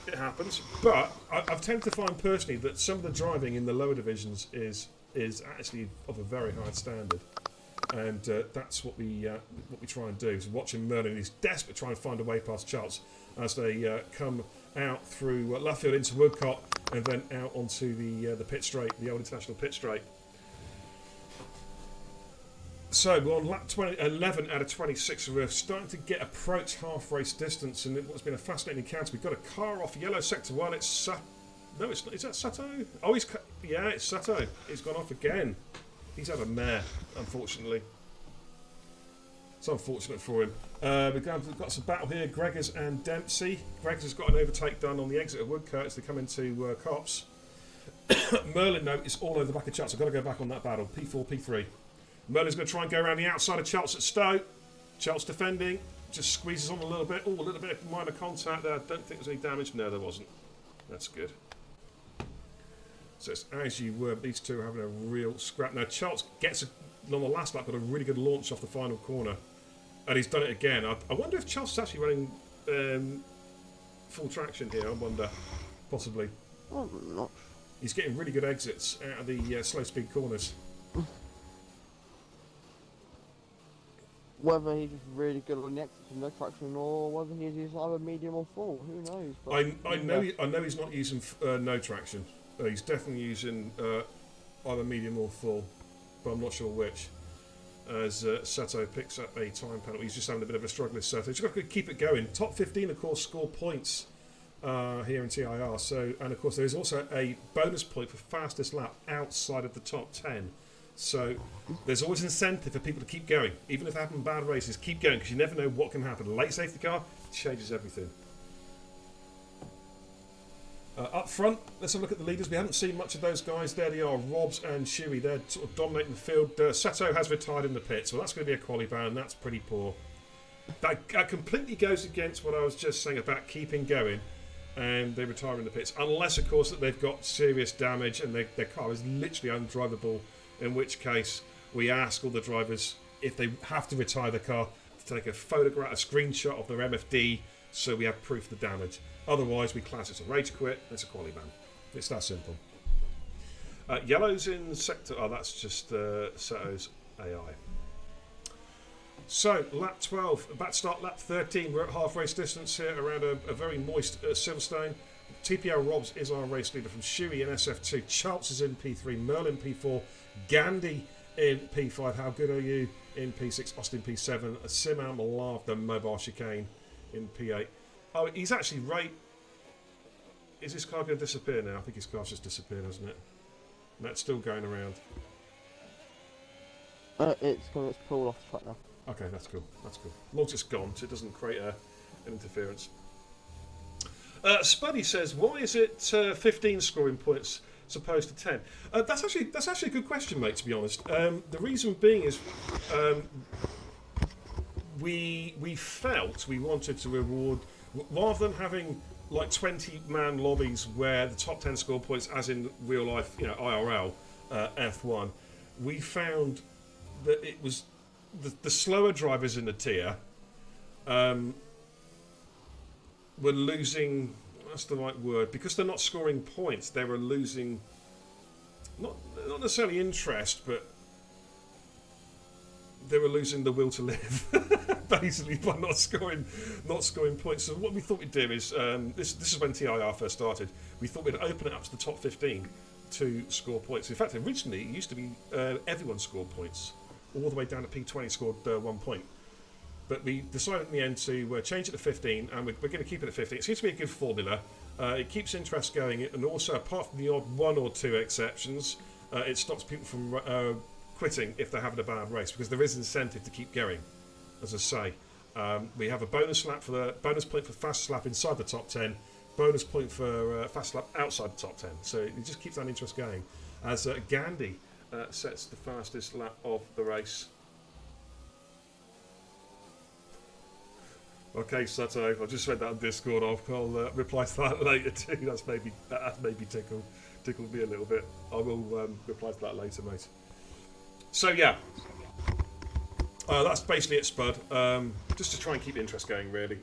It happens, but I've tended to find personally that some of the driving in the lower divisions is actually of a very high standard, and that's what we try and do. So watching Merlin, he's desperate to try and find a way past Charles as they come out through Luffield into Woodcote and then out onto the pit straight, the old international pit straight. So we're on lap 11 out of 26, we're starting to approach half race distance, and what's been a fascinating encounter. We've got a car off yellow sector 1. It's no, it's not. Is that Sato? Oh, it's Sato. He's gone off again. He's had a mare, unfortunately. It's unfortunate for him. We've got some battle here. Gregors and Dempsey. Gregors has got an overtake done on the exit of Woodcote as they come into Cops. Merlin, no, is all over the back of Charles. I've got to go back on that battle. P4, P3. Merlin's going to try and go around the outside of Chelts at Stowe. Chelts defending, just squeezes on a little bit. Oh, a little bit of minor contact there. I don't think there's any damage. No, there wasn't. That's good. So it's as you were. These two are having a real scrap. Now, Chelts gets, on the last lap, got a really good launch off the final corner. And he's done it again. I wonder if Chelts is actually running full traction here. I wonder. Possibly. Oh, not. He's getting really good exits out of the slow speed corners. Whether he's just really good on the exit from no traction, or whether he's using either medium or full, who knows? But I know he's not using no traction. He's definitely using either medium or full, but I'm not sure which. As Sato picks up a time penalty, he's just having a bit of a struggle with Sato. He's got to keep it going. Top 15, of course, score points here in TIR. So, and of course, there is also a bonus point for fastest lap outside of the top 10. So there's always incentive for people to keep going. Even if they're having bad races, keep going, because you never know what can happen. A late safety car changes everything. Up front, let's have a look at the leaders. We haven't seen much of those guys. There they are, Robs and Shiri. They're sort of dominating the field. Sato has retired in the pit, so that's going to be a quali ban. That's pretty poor. That completely goes against what I was just saying about keeping going, and they retire in the pits. Unless, of course, that they've got serious damage and their car is literally undrivable, in which case we ask all the drivers, if they have to retire the car, to take a photograph, a screenshot of their MFD, so we have proof of the damage. Otherwise, we class it as a rage quit. It's a quali ban. It's that simple. Yellow's in sector. Oh, that's just Sato's AI. So, lap 12. About to start lap 13. We're at half race distance here around a very moist Silverstone. TPL Robs is our race leader from Shiri in SF2. Charles is in P3. Merlin P4. Gandhi in P5. How good are you in P6? Austin P7. Simam Lav, the mobile chicane, in P8. Oh, he's actually right. Is this car going to disappear now? I think his car's just disappeared, hasn't it? And that's still going around. It's pulled off the track now. Okay, that's cool. That's cool. As long as it's gone, so it doesn't create an interference. Spuddy says, why is it 15 scoring points as opposed to 10? That's actually a good question, mate, to be honest. The reason being is we felt we wanted to reward, rather than having like 20-man lobbies where the top 10 score points, as in real life, IRL, F1. We found that it was the slower drivers in the tier were losing. That's the right word, because they're not scoring points. They were losing, not necessarily interest, but they were losing the will to live, basically, by not scoring points. So what we thought we'd do is, this is when TIR first started. We thought we'd open it up to the top 15 to score points. In fact, originally it used to be everyone scored points, all the way down to P20 scored 1 point. But we decided in the end to change it to 15, and we're going to keep it at 15. It seems to be a good formula. It keeps interest going, and also, apart from the odd 1 or 2 exceptions, it stops people from quitting if they're having a bad race, because there is incentive to keep going. As I say, we have a bonus point for fastest lap inside the top 10, bonus point for fastest lap outside the top 10. So it just keeps that interest going. As Gandhi sets the fastest lap of the race. Okay, Sato, I've just read that on Discord. I'll reply to that later too. That's maybe tickled me a little bit. I will reply to that later, mate. So yeah, that's basically it, Spud. Just to try and keep interest going, really.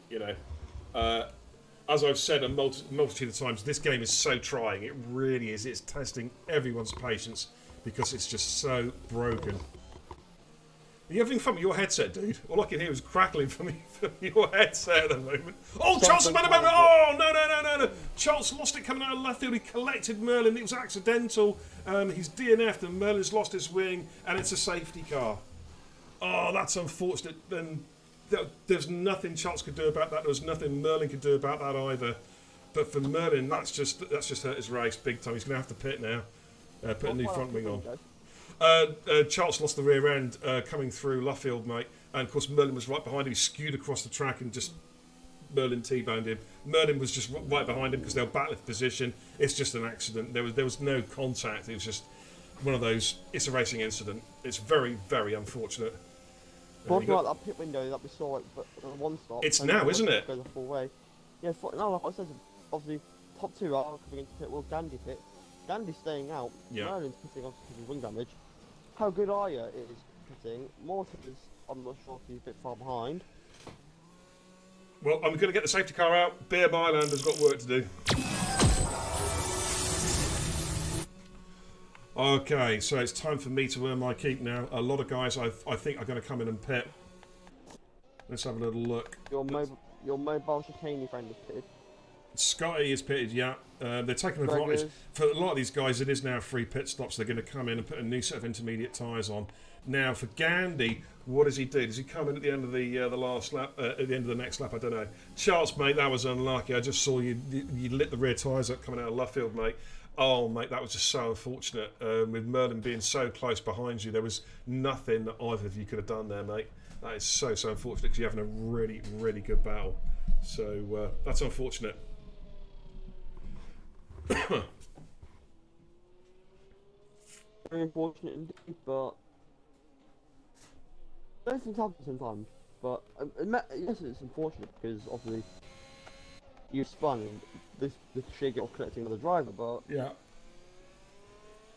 As I've said a multitude of times, this game is so trying. It really is. It's testing everyone's patience because it's just so broken. Are you having fun with your headset, dude? All I can hear is crackling from your headset at the moment. Oh, Charles has made a moment! Oh, no. Charles lost it coming out of left field. He collected Merlin. It was accidental. He's DNF'd and Merlin's lost his wing, and it's a safety car. Oh, that's unfortunate. Then there's nothing Charles could do about that. There was nothing Merlin could do about that either. But for Merlin, that's just hurt his race big time. He's going to have to pit now. Put a new front wing on. Charles lost the rear end coming through Luffield, mate, and of course Merlin was right behind him. He skewed across the track and just Merlin T-boned him. Merlin was just right behind him because they were battling for position. It's just an accident. There was no contact. It was just one of those. It's a racing incident. It's very, very unfortunate. But like that pit window that we saw at one stop. It's now, isn't it? Go the full way. Yeah, no, like I said, obviously top 2 are coming into pit. Well, Gandhi pit. Gandhi's staying out. Yeah. Merlin's pitting off because of wing damage. How good are you is pitting. Morton is, I'm not sure if he's a bit far behind. Well, I'm going to get the safety car out. Beer Myland has got work to do. Okay, so it's time for me to earn my keep now. A lot of guys I think are going to come in and pit. Let's have a little look. Your mobile chicane friend is pitted. Scotty is pitted, yeah. They're taking advantage. For a lot of these guys, it is now free pit stops. They're going to come in and put a new set of intermediate tyres on. Now, for Gandhi, what does he do? Does he come in at the end of the last lap? At the end of the next lap? I don't know. Charles, mate, that was unlucky. I just saw you lit the rear tyres up coming out of Luffield, mate. Oh, mate, that was just so unfortunate. With Merlin being so close behind you, there was nothing that either of you could have done there, mate. That is so unfortunate because you're having a really, really good battle. So that's unfortunate. Very unfortunate indeed, but those things happen sometimes. But yes, it's unfortunate because obviously you spun and this should get off collecting another driver. But yeah,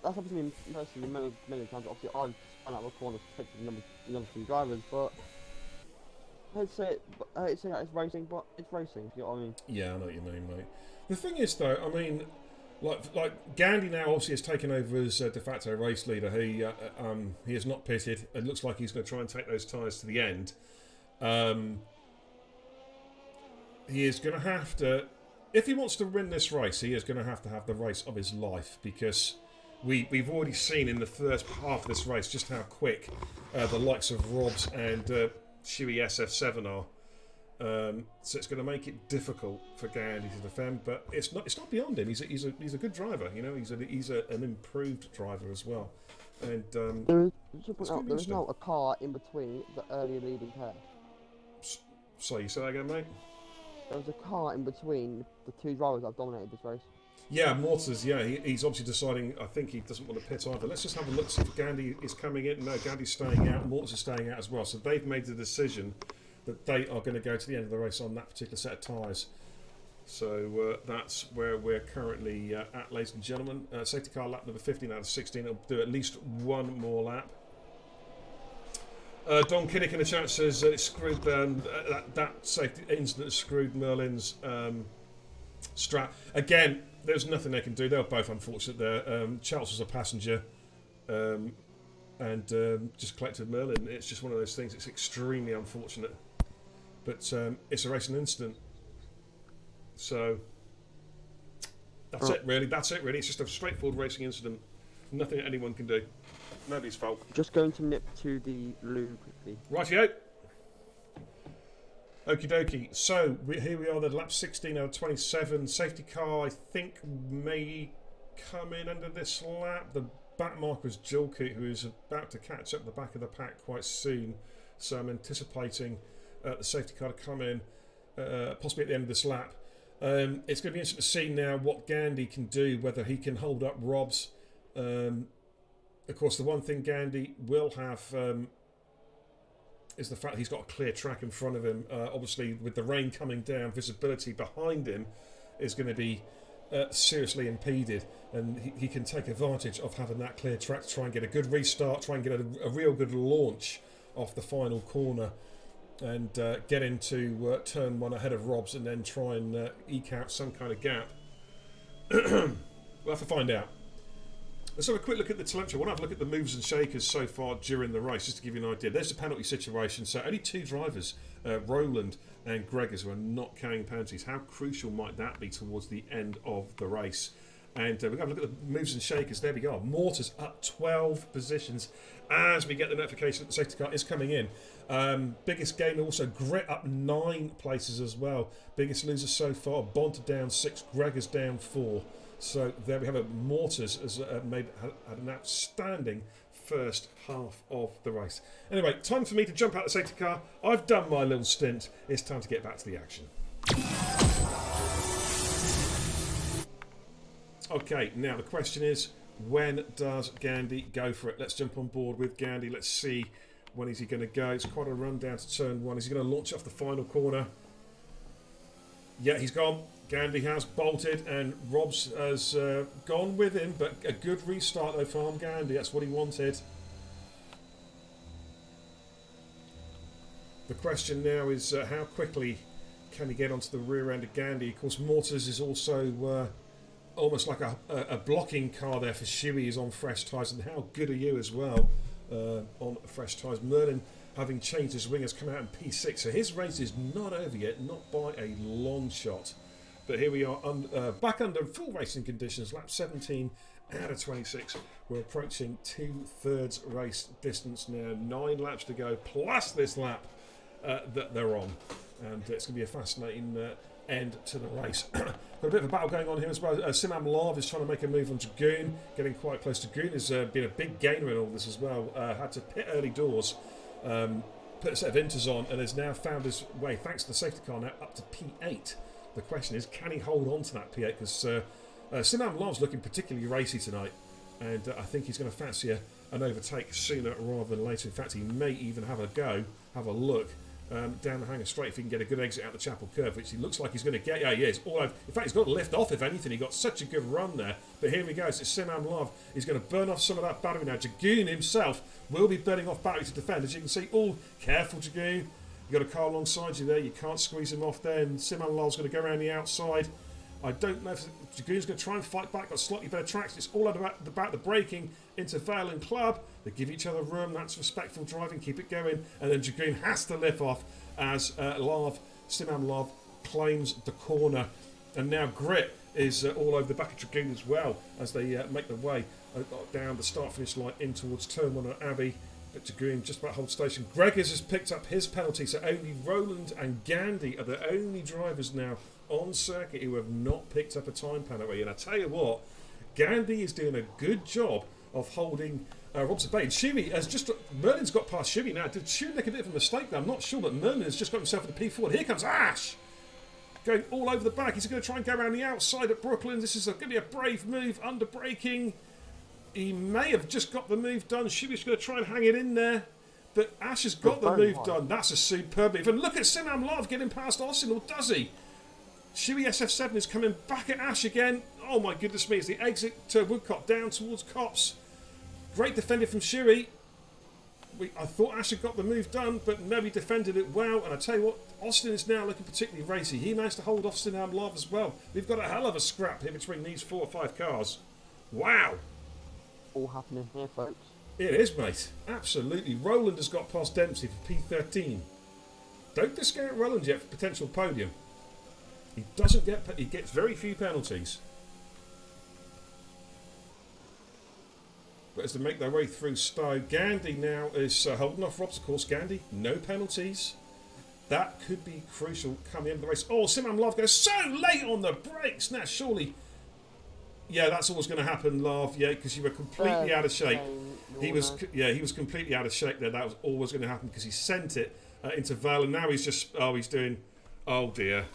that's happened to me personally many times. Obviously, I've spun out of the corner to take another 2 drivers, but I hate to say that it's racing, but it's racing. You know what I mean? Yeah, I know what you mean, mate. The thing is, though, I mean, like Gandhi now obviously has taken over as de facto race leader. He has not pitted. It looks like he's going to try and take those tyres to the end. He is going to have to, if he wants to win this race, he is going to have the race of his life, because we've already seen in the first half of this race just how quick the likes of Robs and Shuey SF7 are. So it's going to make it difficult for Gandhi to defend, but it's not beyond him. He's a good driver, you know. He's an improved driver as well. And there is now a car in between the earlier leading pair. So you say that again, mate? There was a car in between the 2 drivers that dominated this race. Yeah, Mortars, yeah, he's obviously deciding, I think he doesn't want to pit either. Let's just have a look, see if Gandhi is coming in. No, Gandhi's staying out, Mortars is staying out as well. So they've made the decision that they are going to go to the end of the race on that particular set of tyres. So that's where we're currently at, ladies and gentlemen. Safety car lap number 15 out of 16. It'll do at least one more lap. Don Kinnick in the chat says it screwed that safety incident screwed Merlin's strat. Again, there's nothing they can do. They were both unfortunate there. Charles was a passenger and just collected Merlin. It's just one of those things. It's extremely unfortunate. But it's a racing incident. So that's it, really. That's it, really. It's just a straightforward racing incident. Nothing anyone can do. Nobody's fault. Just going to nip to the loo quickly. Rightio. Okie dokie. So here we are, the lap 16 out of 27. Safety car, I think, may come in under this lap. The back marker is Julke, who is about to catch up the back of the pack quite soon. So I'm anticipating the safety car to come in possibly at the end of this lap. It's going to be interesting to see now what Gandhi can do, whether he can hold up Rob's. Of course, the one thing Gandhi will have is the fact he's got a clear track in front of him. Obviously, with the rain coming down, visibility behind him is going to be seriously impeded, and he can take advantage of having that clear track to try and get a good restart, try and get a real good launch off the final corner, and get into turn one ahead of Rob's, and then try and eke out some kind of gap. We'll have to find out. Let's have a quick look at the telemetry. I want to have a look at the movers and shakers so far during the race, just to give you an idea. There's the penalty situation. So only two drivers, Roland and Gregors, who are not carrying penalties. How crucial might that be towards the end of the race? And we're going to have a look at the movers and shakers. There we go. Mortars up 12 positions as we get the notification that the safety car is coming in. Biggest gainer also, Grit up 9 places as well. Biggest loser so far, Bonta down 6, Gregors down 4. So there we have it. Mortars has had an outstanding first half of the race. Anyway, time for me to jump out the safety car. I've done my little stint. It's time to get back to the action. Okay, now the question is, when does Gandhi go for it? Let's jump on board with Gandhi. Let's see, when is he going to go? It's quite a run down to turn 1. Is he going to launch off the final corner? Yeah, he's gone. Gandhi has bolted, and Robs has gone with him, but a good restart though from Gandhi. That's what he wanted. The question now is how quickly can he get onto the rear end of Gandhi? Of course, Mortars is also almost like a blocking car there for Shuey. He's on fresh tyres, and how good are you as well on fresh tyres? Merlin, having changed his wing, has come out in P6, so his race is not over yet, not by a long shot. But here we are, back under full racing conditions, lap 17 out of 26. We're approaching 2/3 race distance now, 9 laps to go, plus this lap that they're on. And it's going to be a fascinating end to the race. Got a bit of a battle going on here as well. Simam Lav is trying to make a move on Dragoon, getting quite close. Dragoon has been a big gainer in all this as well. Had to pit early doors, put a set of inters on, and has now found his way, thanks to the safety car, now up to P8. The question is, can he hold on to that P8? Because Simam Lav's looking particularly racy tonight, and I think he's going to fancy an overtake sooner rather than later. In fact, he may even have a look down the Hanger Straight if he can get a good exit out the Chapel Curve, which he looks like he's going to get. Yeah, he is. In fact, he's got to lift off, if anything. He got such a good run there. But here he goes. It's Simam Lav. He's going to burn off some of that battery now. Dragoon himself will be burning off battery to defend. As you can see, careful, Dragoon. You've got a car alongside you there. You can't squeeze him off there. And Simam Lav's going to go around the outside. I don't know if Dragoon's going to try and fight back. Got slightly better tracks. It's all about the braking into Vale and Club. They give each other room. That's respectful driving. Keep it going. And then Dragoon has to lift off as Simam Lav claims the corner. And now Grit is all over the back of Dragoon as well as they make their way down the start-finish line in towards Turn 1 at Abbey. But Dragoon just about hold station. Gregors has picked up his penalty, so only Roland and Gandhi are the only drivers now on circuit who have not picked up a time penalty. And I tell you what, Gandhi is doing a good job of holding Robs at bay. And Shuey has just... Merlin's got past Shuey now. Did Shuey make a bit of a mistake there? I'm not sure, but Merlin has just got himself in the P4. And here comes Ash! Going all over the back. He's going to try and go around the outside at Brooklyn. This is going to be a brave move, under braking. He may have just got the move done. Shuey's going to try and hang it in there. But Ash has got the move done. That's a superb move. And look at Simam Love getting past Austin, or does he? Shuey SF7 is coming back at Ash again. Oh my goodness me, it's the exit to Woodcop down towards Cops. Great defending from Shuey. I thought Ash had got the move done, but no, he defended it well. And I tell you what, Austin is now looking particularly racy. He managed to hold off Simam Love as well. We've got a hell of a scrap here between these 4 or 5 cars. Wow. All happening here, folks. It is, mate. Absolutely. Roland has got past Dempsey for P13. Don't discount Roland yet for potential podium. He doesn't get. He gets very few penalties. But as they make their way through Stowe, Gandhi now is holding off Robs, of course. Gandhi, no penalties. That could be crucial come the end of the race. Oh, Simam Love goes so late on the brakes. Now, surely. Yeah, that's always going to happen, Love. Yeah, because you were completely out of shape. He was completely out of shape there. That was always going to happen because he sent it into Vale, and now he's just. Oh, he's doing. Oh dear.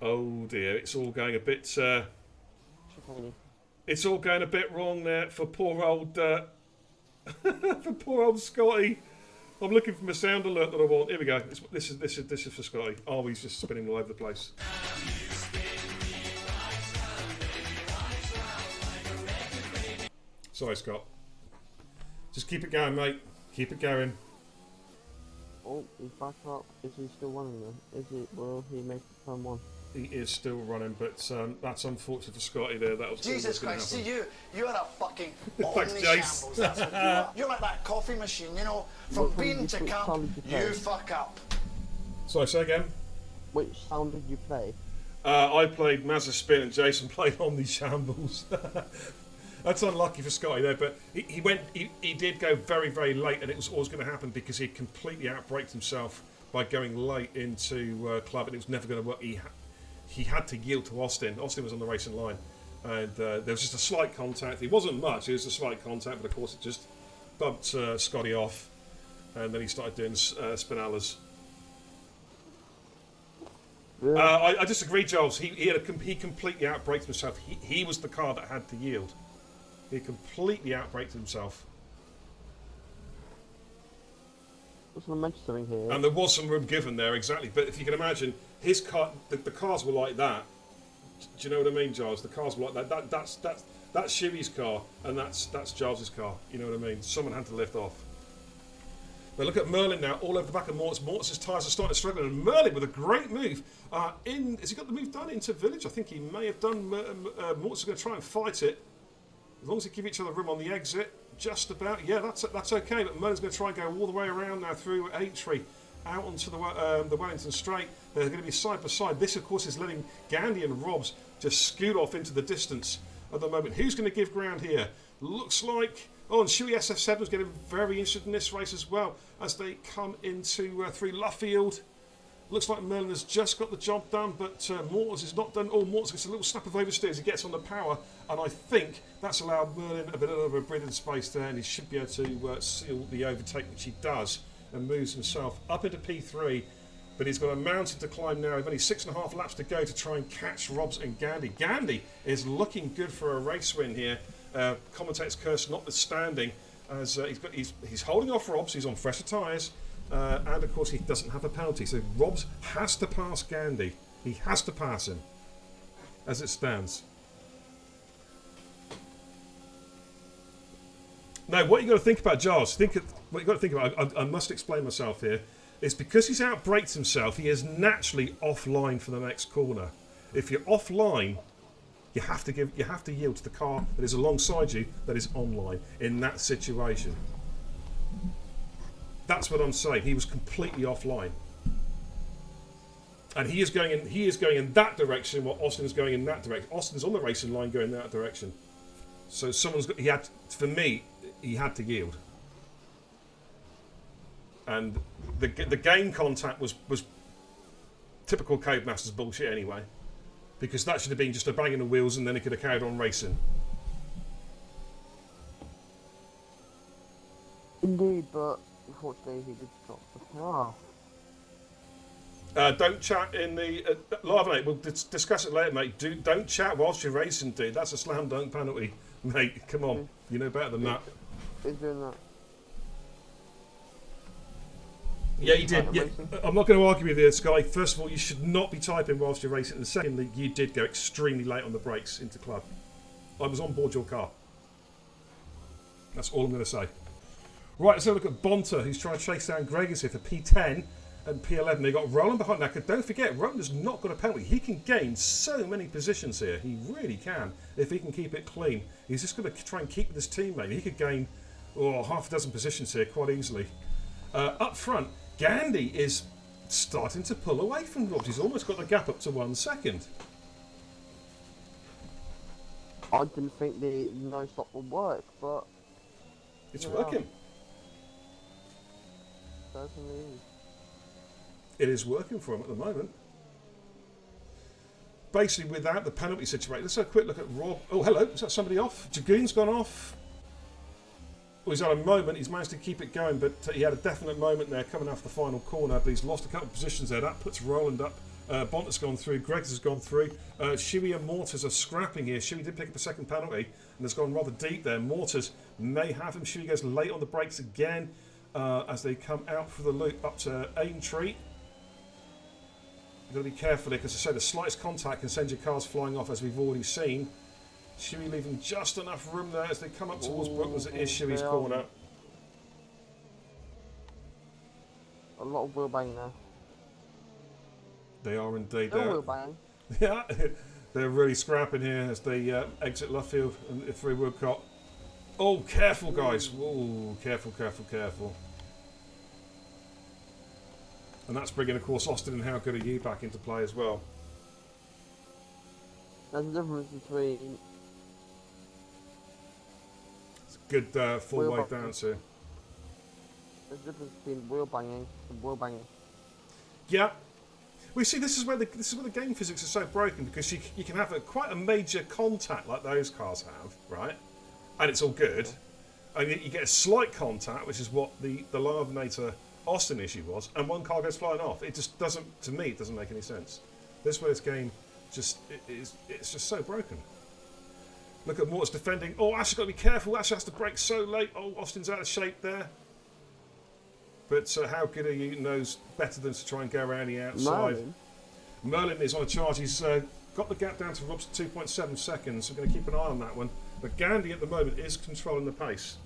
Oh dear. It's all going a bit. It's all going a bit wrong there for poor old. For poor old Scotty. I'm looking for my sound alert that I want. Here we go. This is for Scotty. Oh, he's just spinning all over the place. Sorry, Scott. Just keep it going, mate. Keep it going. Oh, he's back up. Is he still running then? Is he? Will he make it turn 1? He is still running, but that's unfortunate for Scotty there. That was Jesus Christ, see you're a fucking Thanks, omni-shambles, that's what you are. You're like that coffee machine, you know, from bean to cup, you fuck up. Sorry, say again? Which sound did you play? I played Mazza Spin and Jason played Omni Shambles. That's unlucky for Scotty there, but he did go very, very late, and it was always going to happen because he completely outbraked himself by going late into club, and it was never going to work. He had to yield to Austin. Austin was on the racing line, and there was just a slight contact. It wasn't much, it was a slight contact, but of course it just bumped Scotty off, and then he started doing spinalas. Yeah. I disagree, Giles. He completely outbraked himself. He was the car that had to yield. He completely outbraked himself. I just want to mention something here. And there was some room given there, exactly. But if you can imagine, his car, the cars were like that. Do you know what I mean, Giles? The cars were like that. That's Shuey's car, and that's Giles's car. You know what I mean? Someone had to lift off. But look at Merlin now, all over the back of Mortz. Mortz's tyres are starting to struggle, and Merlin with a great move. Has he got the move done into Village? I think he may have done. Mortz is going to try and fight it. As long as they give each other room on the exit, just about. Yeah, that's okay. But Merlin's going to try and go all the way around now through H3, out onto the Wellington Straight. They're going to be side by side. This, of course, is letting Gandhi and Robs just scoot off into the distance at the moment. Who's going to give ground here? Looks like. Oh, and Shuey SF7 is getting very interested in this race as well as they come into through Luffield. Looks like Merlin has just got the job done, but Mortz is not done. Oh, Mortz gets a little snap of oversteers. He gets on the power, and I think that's allowed Merlin a bit of a breathing space there, and he should be able to seal the overtake, which he does, and moves himself up into P3. But he's got a mountain to climb now. He's only 6.5 laps to go to try and catch Robs and Gandhi. Gandhi is looking good for a race win here. Commentator's curse notwithstanding, as he's holding off Robs. He's on fresher tyres. And of course he doesn't have a penalty, so Robs has to pass Gandhi. He has to pass him as it stands. Now what you got to think about, Giles, what you got to think about, I must explain myself here, is because he's outbraked himself, he is naturally offline for the next corner. If you're offline, you have to yield to the car that is alongside you that is online in that situation. That's what I'm saying. He was completely offline, and he is going in that direction while Austin's going in that direction. Austin's on the racing line going that direction. So he had to yield, and the game contact was typical Codemasters bullshit anyway, because that should have been just a bang in the wheels and then he could have carried on racing. Indeed, but unfortunately he did drop the car. Don't chat in the live, mate. We'll discuss it later, mate. Don't chat whilst you're racing, dude. That's a slam dunk penalty, mate. Come on, you know better than that. Who's doing that? Yeah, you did. Yeah. I'm not going to argue with you, Sky. First of all, you should not be typing whilst you're racing. And secondly, you did go extremely late on the brakes into club. I was on board your car. That's all I'm going to say. Right, let's have a look at Bonta, who's trying to chase down Gregors here for P10 and P11. They've got Roland behind that. Don't forget, Roland's not got a penalty. He can gain so many positions here. He really can, if he can keep it clean. He's just going to try and keep with his teammate. He could gain half a dozen positions here quite easily. Up front, Gandhi is starting to pull away from Robbs. He's almost got the gap up to 1 second. I didn't think the no stop would work, but it's working. Certainly is. It is working for him at the moment. Basically, without the penalty situation, let's have a quick look at Rob. Oh, hello. Is that somebody off? Jagoon's gone off. Well, he's had a moment. He's managed to keep it going, but he had a definite moment there coming off the final corner. But he's lost a couple of positions there. That puts Roland up. Bonta's gone through. Greggs has gone through. Shuey and Mortars are scrapping here. Shuey did pick up a second penalty and has gone rather deep there. Mortars may have him. Shuey goes late on the brakes again as they come out for the loop up to Aintree. You've got to be careful here because I say the slightest contact can send your cars flying off, as we've already seen. Shuey leaving just enough room there as they come up towards Brooklands. It is Shuey's corner. A lot of wheel bang there. They are indeed. No wheel bang. Yeah, they're really scrapping here as they exit Luffield and through Woodcock. Oh, careful, guys. Oh, careful, careful, careful. And that's bringing, of course, Austin and How Good Are You back into play as well. There's a difference between... It's a good four-way dance here. There's a difference between wheel banging and wheel banging. Yeah. We see this is where the game physics are so broken, because you can have quite a major contact like those cars have, right? And it's all good. And you get a slight contact, which is what the Larvinator Austin issue was, and one car goes flying off. It just doesn't, to me, it doesn't make any sense. This way, this game it's just so broken. Look at Mortis defending. Oh, Ash has got to be careful. Ash has to brake so late. Oh, Austin's out of shape there. But How Good Are You knows better than to try and go around the outside. Merlin is on a charge. He's got the gap down to Rob's 2.7 seconds. So we're going to keep an eye on that one. But Gandhi at the moment is controlling the pace.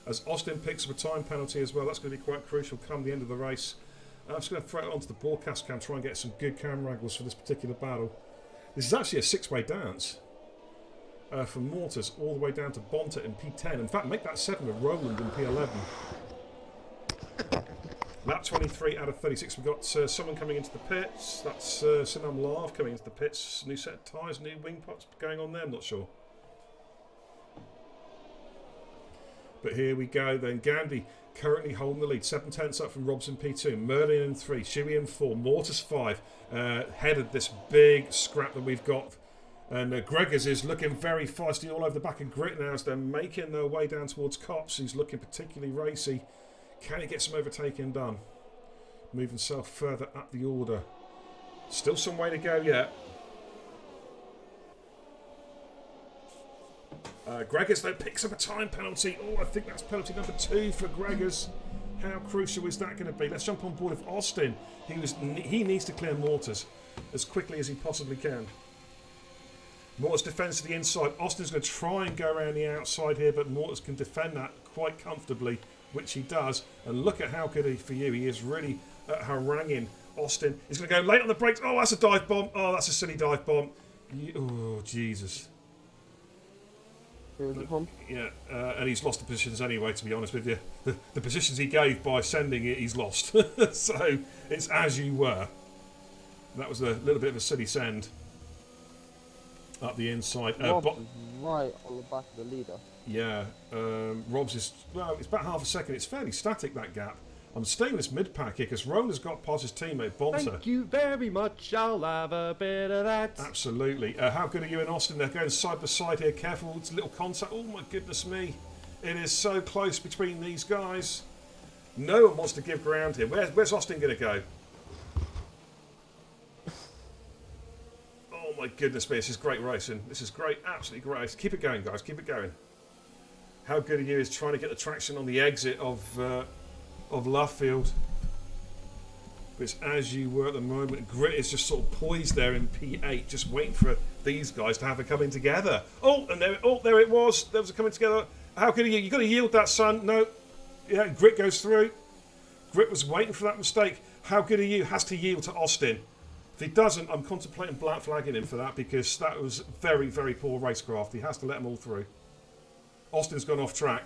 As Austin picks up a time penalty as well, that's going to be quite crucial come the end of the race. I'm just going to throw it onto the broadcast cam, try and get some good camera angles for this particular battle. This is actually a six-way dance from Mortars all the way down to Bonta in P10. In fact, make that 7 with Roland in P11. Lap 23 out of 36. We've got someone coming into the pits. That's Sinam Larv coming into the pits. New set of tyres, new wing pots going on there, I'm not sure. But here we go then. Gandhi currently holding the lead. 7/10 up from Robson P2. Merlin in 3. Shuey in 4. Mortis 5. Headed this big scrap that we've got. And Gregors is looking very feisty all over the back of Grit now as they're making their way down towards Cops. He's looking particularly racy. Can he get some overtaking done? Move himself further up the order. Still some way to go yet. Gregors though picks up a time penalty. Oh, I think that's penalty number 2 for Gregors. How crucial is that going to be? Let's jump on board with Austin. He needs to clear Mortars as quickly as he possibly can. Mortars defends to the inside. Austin's going to try and go around the outside here, but Mortars can defend that quite comfortably, which he does. And look at How Good For You. He is really haranguing Austin. He's going to go late on the brakes. Oh, that's a dive bomb. Oh, that's a silly dive bomb. Oh, Jesus. Yeah, and he's lost the positions anyway, to be honest with you. The positions he gave by sending it, he's lost. So it's as you were. That was a little bit of a silly send up the inside. Rob's right on the back of the leader. Yeah, Rob's is, well, it's about half a second. It's fairly static, that gap. I'm staying this mid-pack here because Roland's got past his teammate Bonta. Thank you very much. I'll have a bit of that. Absolutely. How good are you in Austin? They're going side by side here. Careful, it's a little contact. Oh my goodness me. It is so close between these guys. No one wants to give ground here. Where's Austin going to go? Oh my goodness me. This is great racing. This is great. Absolutely great. Keep it going, guys. Keep it going. How good are you is trying to get the traction on the exit of of Luffield. But it's as you were at the moment. Grit is just sort of poised there in P8, just waiting for these guys to have it coming together. Oh, and there it was. There was a coming together. How can you got to yield that, son? No. Yeah, Grit goes through. Grit was waiting for that mistake. How good are you? Has to yield to Austin. If he doesn't, I'm contemplating black flagging him for that, because that was very, very poor racecraft. He has to let them all through. Austin's gone off track.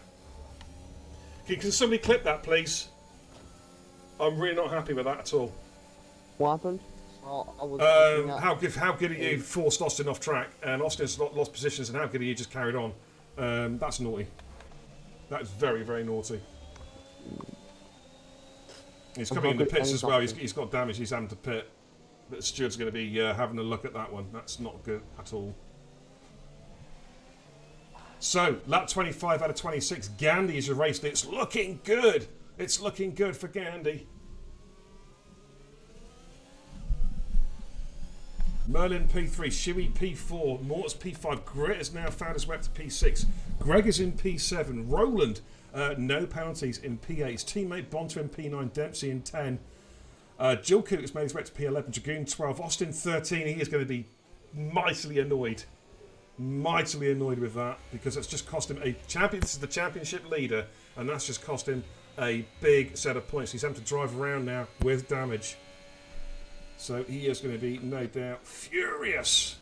Can somebody clip that, please? I'm really not happy with that at all. What happened? I was How good are you forced Austin off track, and Austin's lost positions, and how good are you just carried on? That's naughty. That's very, very naughty. He's coming in the pits as well. He's got damage. He's having to pit. But Stuart's going to be having a look at that one. That's not good at all. So, lap 25 out of 26. Gandhi is erased. It's looking good. It's looking good for Gandhi. Merlin P3, Shuey P4, Mortis P5. Grit has now found his way up to P6. Greg is in P7. Roland, no penalties in P8. His teammate Bonter in P9. Dempsey in 10. Jill Cook has made his way to P11. Dragoon 12. Austin 13. He is going to be mightily annoyed. Mightily annoyed with that, because it's just cost him a champion. This is the championship leader, and that's just cost him a big set of points. He's having to drive around now with damage. So he is going to be, no doubt, furious.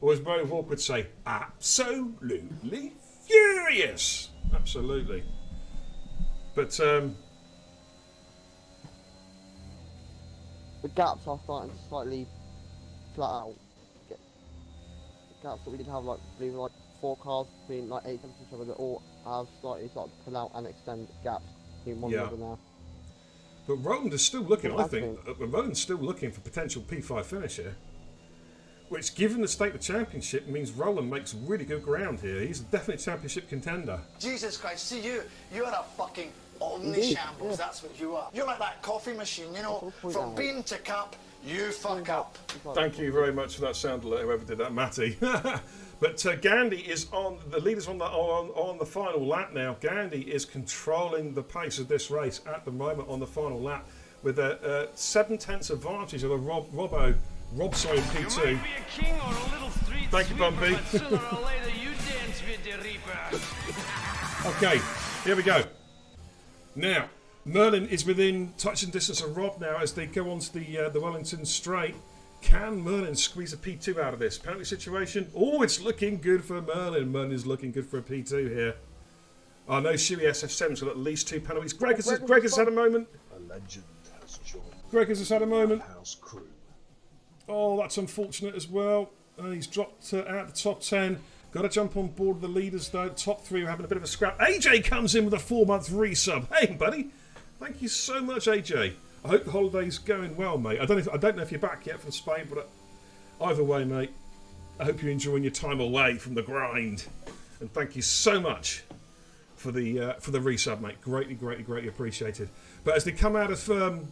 Or as Brian Walk would say, absolutely furious. Absolutely. But, the gaps are starting to slightly flat out. The gaps that we did have, like, I believe, like 4 cars between like 8 of each other, that all have slightly started to pull out and extend gaps between one another now. But Roland is still looking, I think, Roland's still looking for potential P5 finish here. Which, given the state of the championship, means Roland makes really good ground here. He's a definite championship contender. Jesus Christ, see you. You're a fucking omni-shambles, that's what you are. You're like that coffee machine, you know, from bean to cup, you fuck up. Thank you very much for that sound alert, whoever did that, Matty. But Gandhi is on, the leader's on the final lap now. Gandhi is controlling the pace of this race at the moment on the final lap with a 7/10 advantage of a Robbo in P2. You might be a king or a little street Thank you, sweeper, Bumpy. but sooner or later you dance with the Reaper. Okay, here we go. Now, Merlin is within touching distance of Rob now as they go onto the Wellington straight. Can Merlin squeeze a P2 out of this penalty situation? Oh, it's looking good for Merlin. Merlin is looking good for a P2 here. I know Shuey SF7's got at least 2 penalties. Greg has had a moment. A legend has joined Greg has had a moment. house crew. Oh, that's unfortunate as well. And he's dropped out the top 10. Got to jump on board with the leaders though. Top 3 are having a bit of a scrap. AJ comes in with a 4-month resub. Hey, buddy. Thank you so much, AJ. I hope the holiday's going well, mate. I don't know if you're back yet from Spain, but either way, mate, I hope you're enjoying your time away from the grind. And thank you so much for the resub, mate. Greatly appreciated. But as they come out of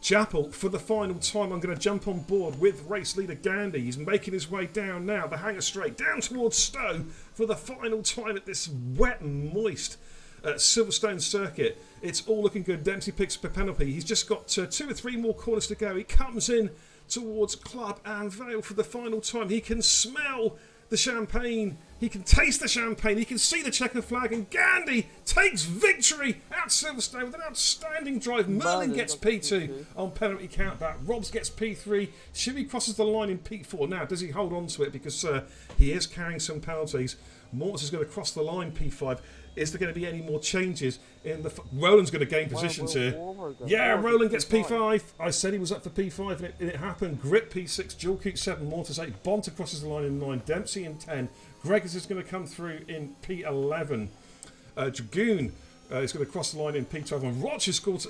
Chapel for the final time, I'm going to jump on board with race leader Gandhi. He's making his way down now, the hanger straight, down towards Stowe for the final time at this wet and moist Silverstone circuit. It's all looking good. Dempsey picks up a penalty. He's just got 2 or 3 more corners to go. He comes in towards Club and Vale for the final time. He can smell the champagne. He can taste the champagne. He can see the checker flag. And Gandhi takes victory at Silverstone with an outstanding drive. Merlin gets P2 on penalty countback. Robs gets P3. Shuey crosses the line in P4. Now, does he hold on to it? Because he is carrying some penalties. Mortis is going to cross the line P5. Is there going to be any more changes in the... Roland's going to gain positions here. Yeah, Roland gets P5. I said he was up for P5 and it happened. Grit P6, Jill Cook 7, Mortis 8. Bonter crosses the line in 9. Dempsey in 10. Gregg is going to come through in P11. Dragoon is going to cross the line in P12. And Roch has scored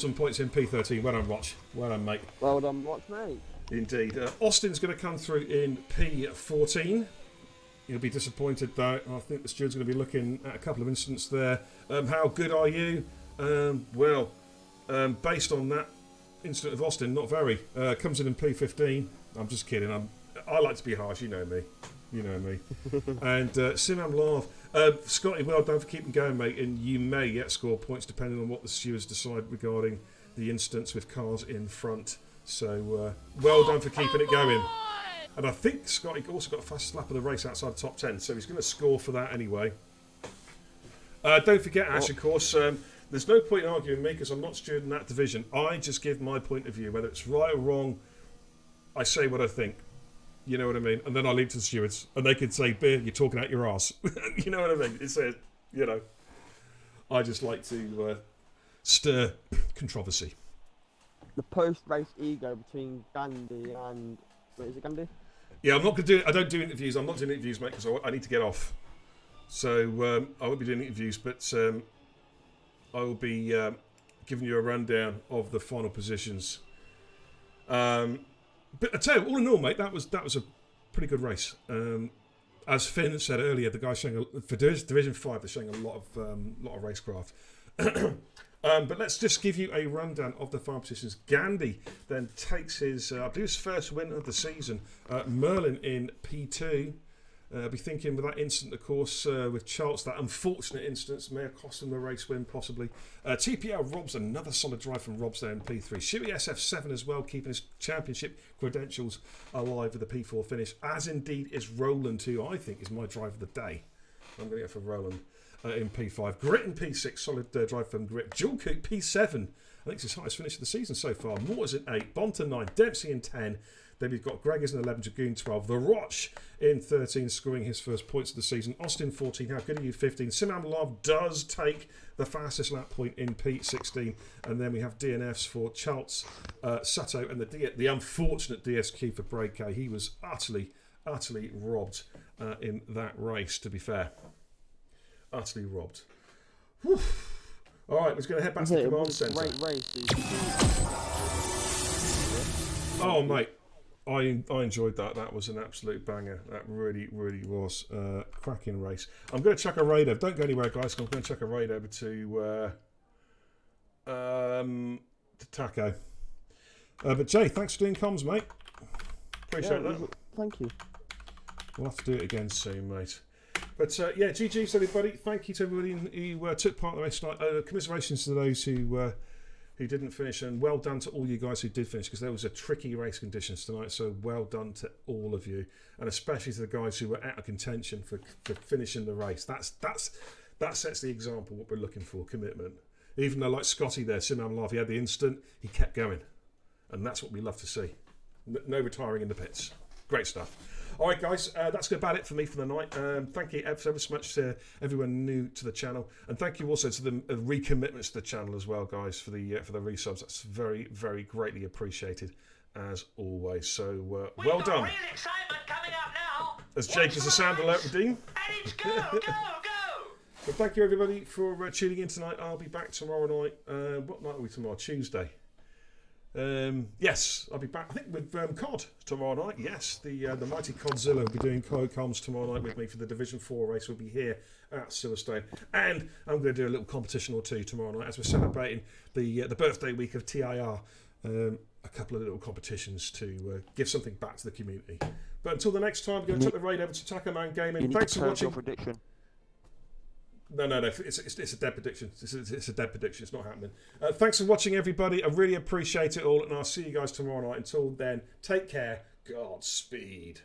some points in P13. Well done, Roch. Well done, mate. Well done, Roch, mate. Indeed. Austin's going to come through in P14. He'll be disappointed though. I think the steward's going to be looking at a couple of incidents there. How good are you? Based on that incident of Austin, not very. Comes in P15. I'm just kidding. I like to be harsh. You know me. You know me. And Simam Lav Scotty, well done for keeping going, mate. And you may yet score points depending on what the stewards decide regarding the instance with cars in front. So well done for keeping it going. And I think Scotty also got a fast slap of the race outside the top 10, so he's going to score for that anyway. Don't forget, Ash, of course, there's no point in arguing me because I'm not steward in that division. I just give my point of view. Whether it's right or wrong, I say what I think. You know what I mean? And then I leave to the stewards, and they could say, "Beer, you're talking out your arse." You know what I mean? It's you know, I just like to stir controversy. The post-race ego between Gandhi and... Wait, is it Gandhi? Yeah, I'm not going to do it. I don't do interviews. I'm not doing interviews, mate, because I need to get off. So I won't be doing interviews, but I will be giving you a rundown of the final positions. But I tell you, all in all, mate, that was a pretty good race. As Finn said earlier, the guys showing for Division 5, they're showing a lot of racecraft. But let's just give you a rundown of the final positions. Gandhi then takes his, I believe, his first win of the season. Merlin in P2. Be thinking with that incident, of course, with Charles, that unfortunate instance may have cost him the race win, possibly. TPL Robs, another solid drive from Robs there in P3. Shuey SF7 as well, keeping his championship credentials alive with the P4 finish, as indeed is Roland, who I think is my drive of the day. I'm going to go for Roland in P5. Grit in P6, solid drive from Grit. Jewel Coop P7, I think it's his highest finish of the season so far. Mortars in 8, Bonta 9, Dempsey in 10. Then we've got Gregors in 11, Dragoon 12, The Roch in 13, scoring his first points of the season. Austin 14, How Good Are You 15. Simam Love does take the fastest lap point in P16. And then we have DNFs for Charles, Sato, and the unfortunate DSQ for Brake. He was utterly robbed in that race, to be fair. Utterly robbed. Whew. All right, we're going to head back to the command centre. Great race. Oh, mate. I enjoyed that. That was an absolute banger. That really, really was a cracking race. I'm going to chuck a raid over. Don't go anywhere, guys. I'm going to chuck a raid over to Taco. But Jay, thanks for doing comms, mate. Appreciate that. Thank you. We'll have to do it again soon, mate. But yeah, GG's everybody. Thank you to everybody who took part in the race tonight. Commiserations to those who didn't finish, and well done to all you guys who did finish, because there was a tricky race conditions tonight. So well done to all of you, and especially to the guys who were out of contention for finishing the race. That sets the example. What we're looking for, commitment. Even though, like Scotty there, Simam Love, he had the instant, he kept going, and that's what we love to see. No retiring in the pits. Great stuff. All right, guys, that's about it for me for the night. Thank you ever so much to everyone new to the channel, and thank you also to the recommitments to the channel as well, guys, for the resubs. That's very, very greatly appreciated as always. So well done. Real excitement coming up now. As Jake does a sound alert, Redeem. And it's go, go, go. But thank you everybody for tuning in tonight. I'll be back tomorrow night. What night are we tomorrow? Tuesday. Yes, I'll be back, I think, with COD tomorrow night. Yes, the mighty Codzilla will be doing co-coms tomorrow night with me for the Division 4 race. We'll be here at Silverstone, and I'm going to do a little competition or two tomorrow night as we're celebrating the birthday week of TIR. A couple of little competitions to give something back to the community. But until the next time, we're going to take the raid over to Taco Man Gaming. Thanks for watching. Your prediction. No. It's a dead prediction. It's a dead prediction. It's not happening. Thanks for watching, everybody. I really appreciate it all, and I'll see you guys tomorrow night. Until then, take care. Godspeed.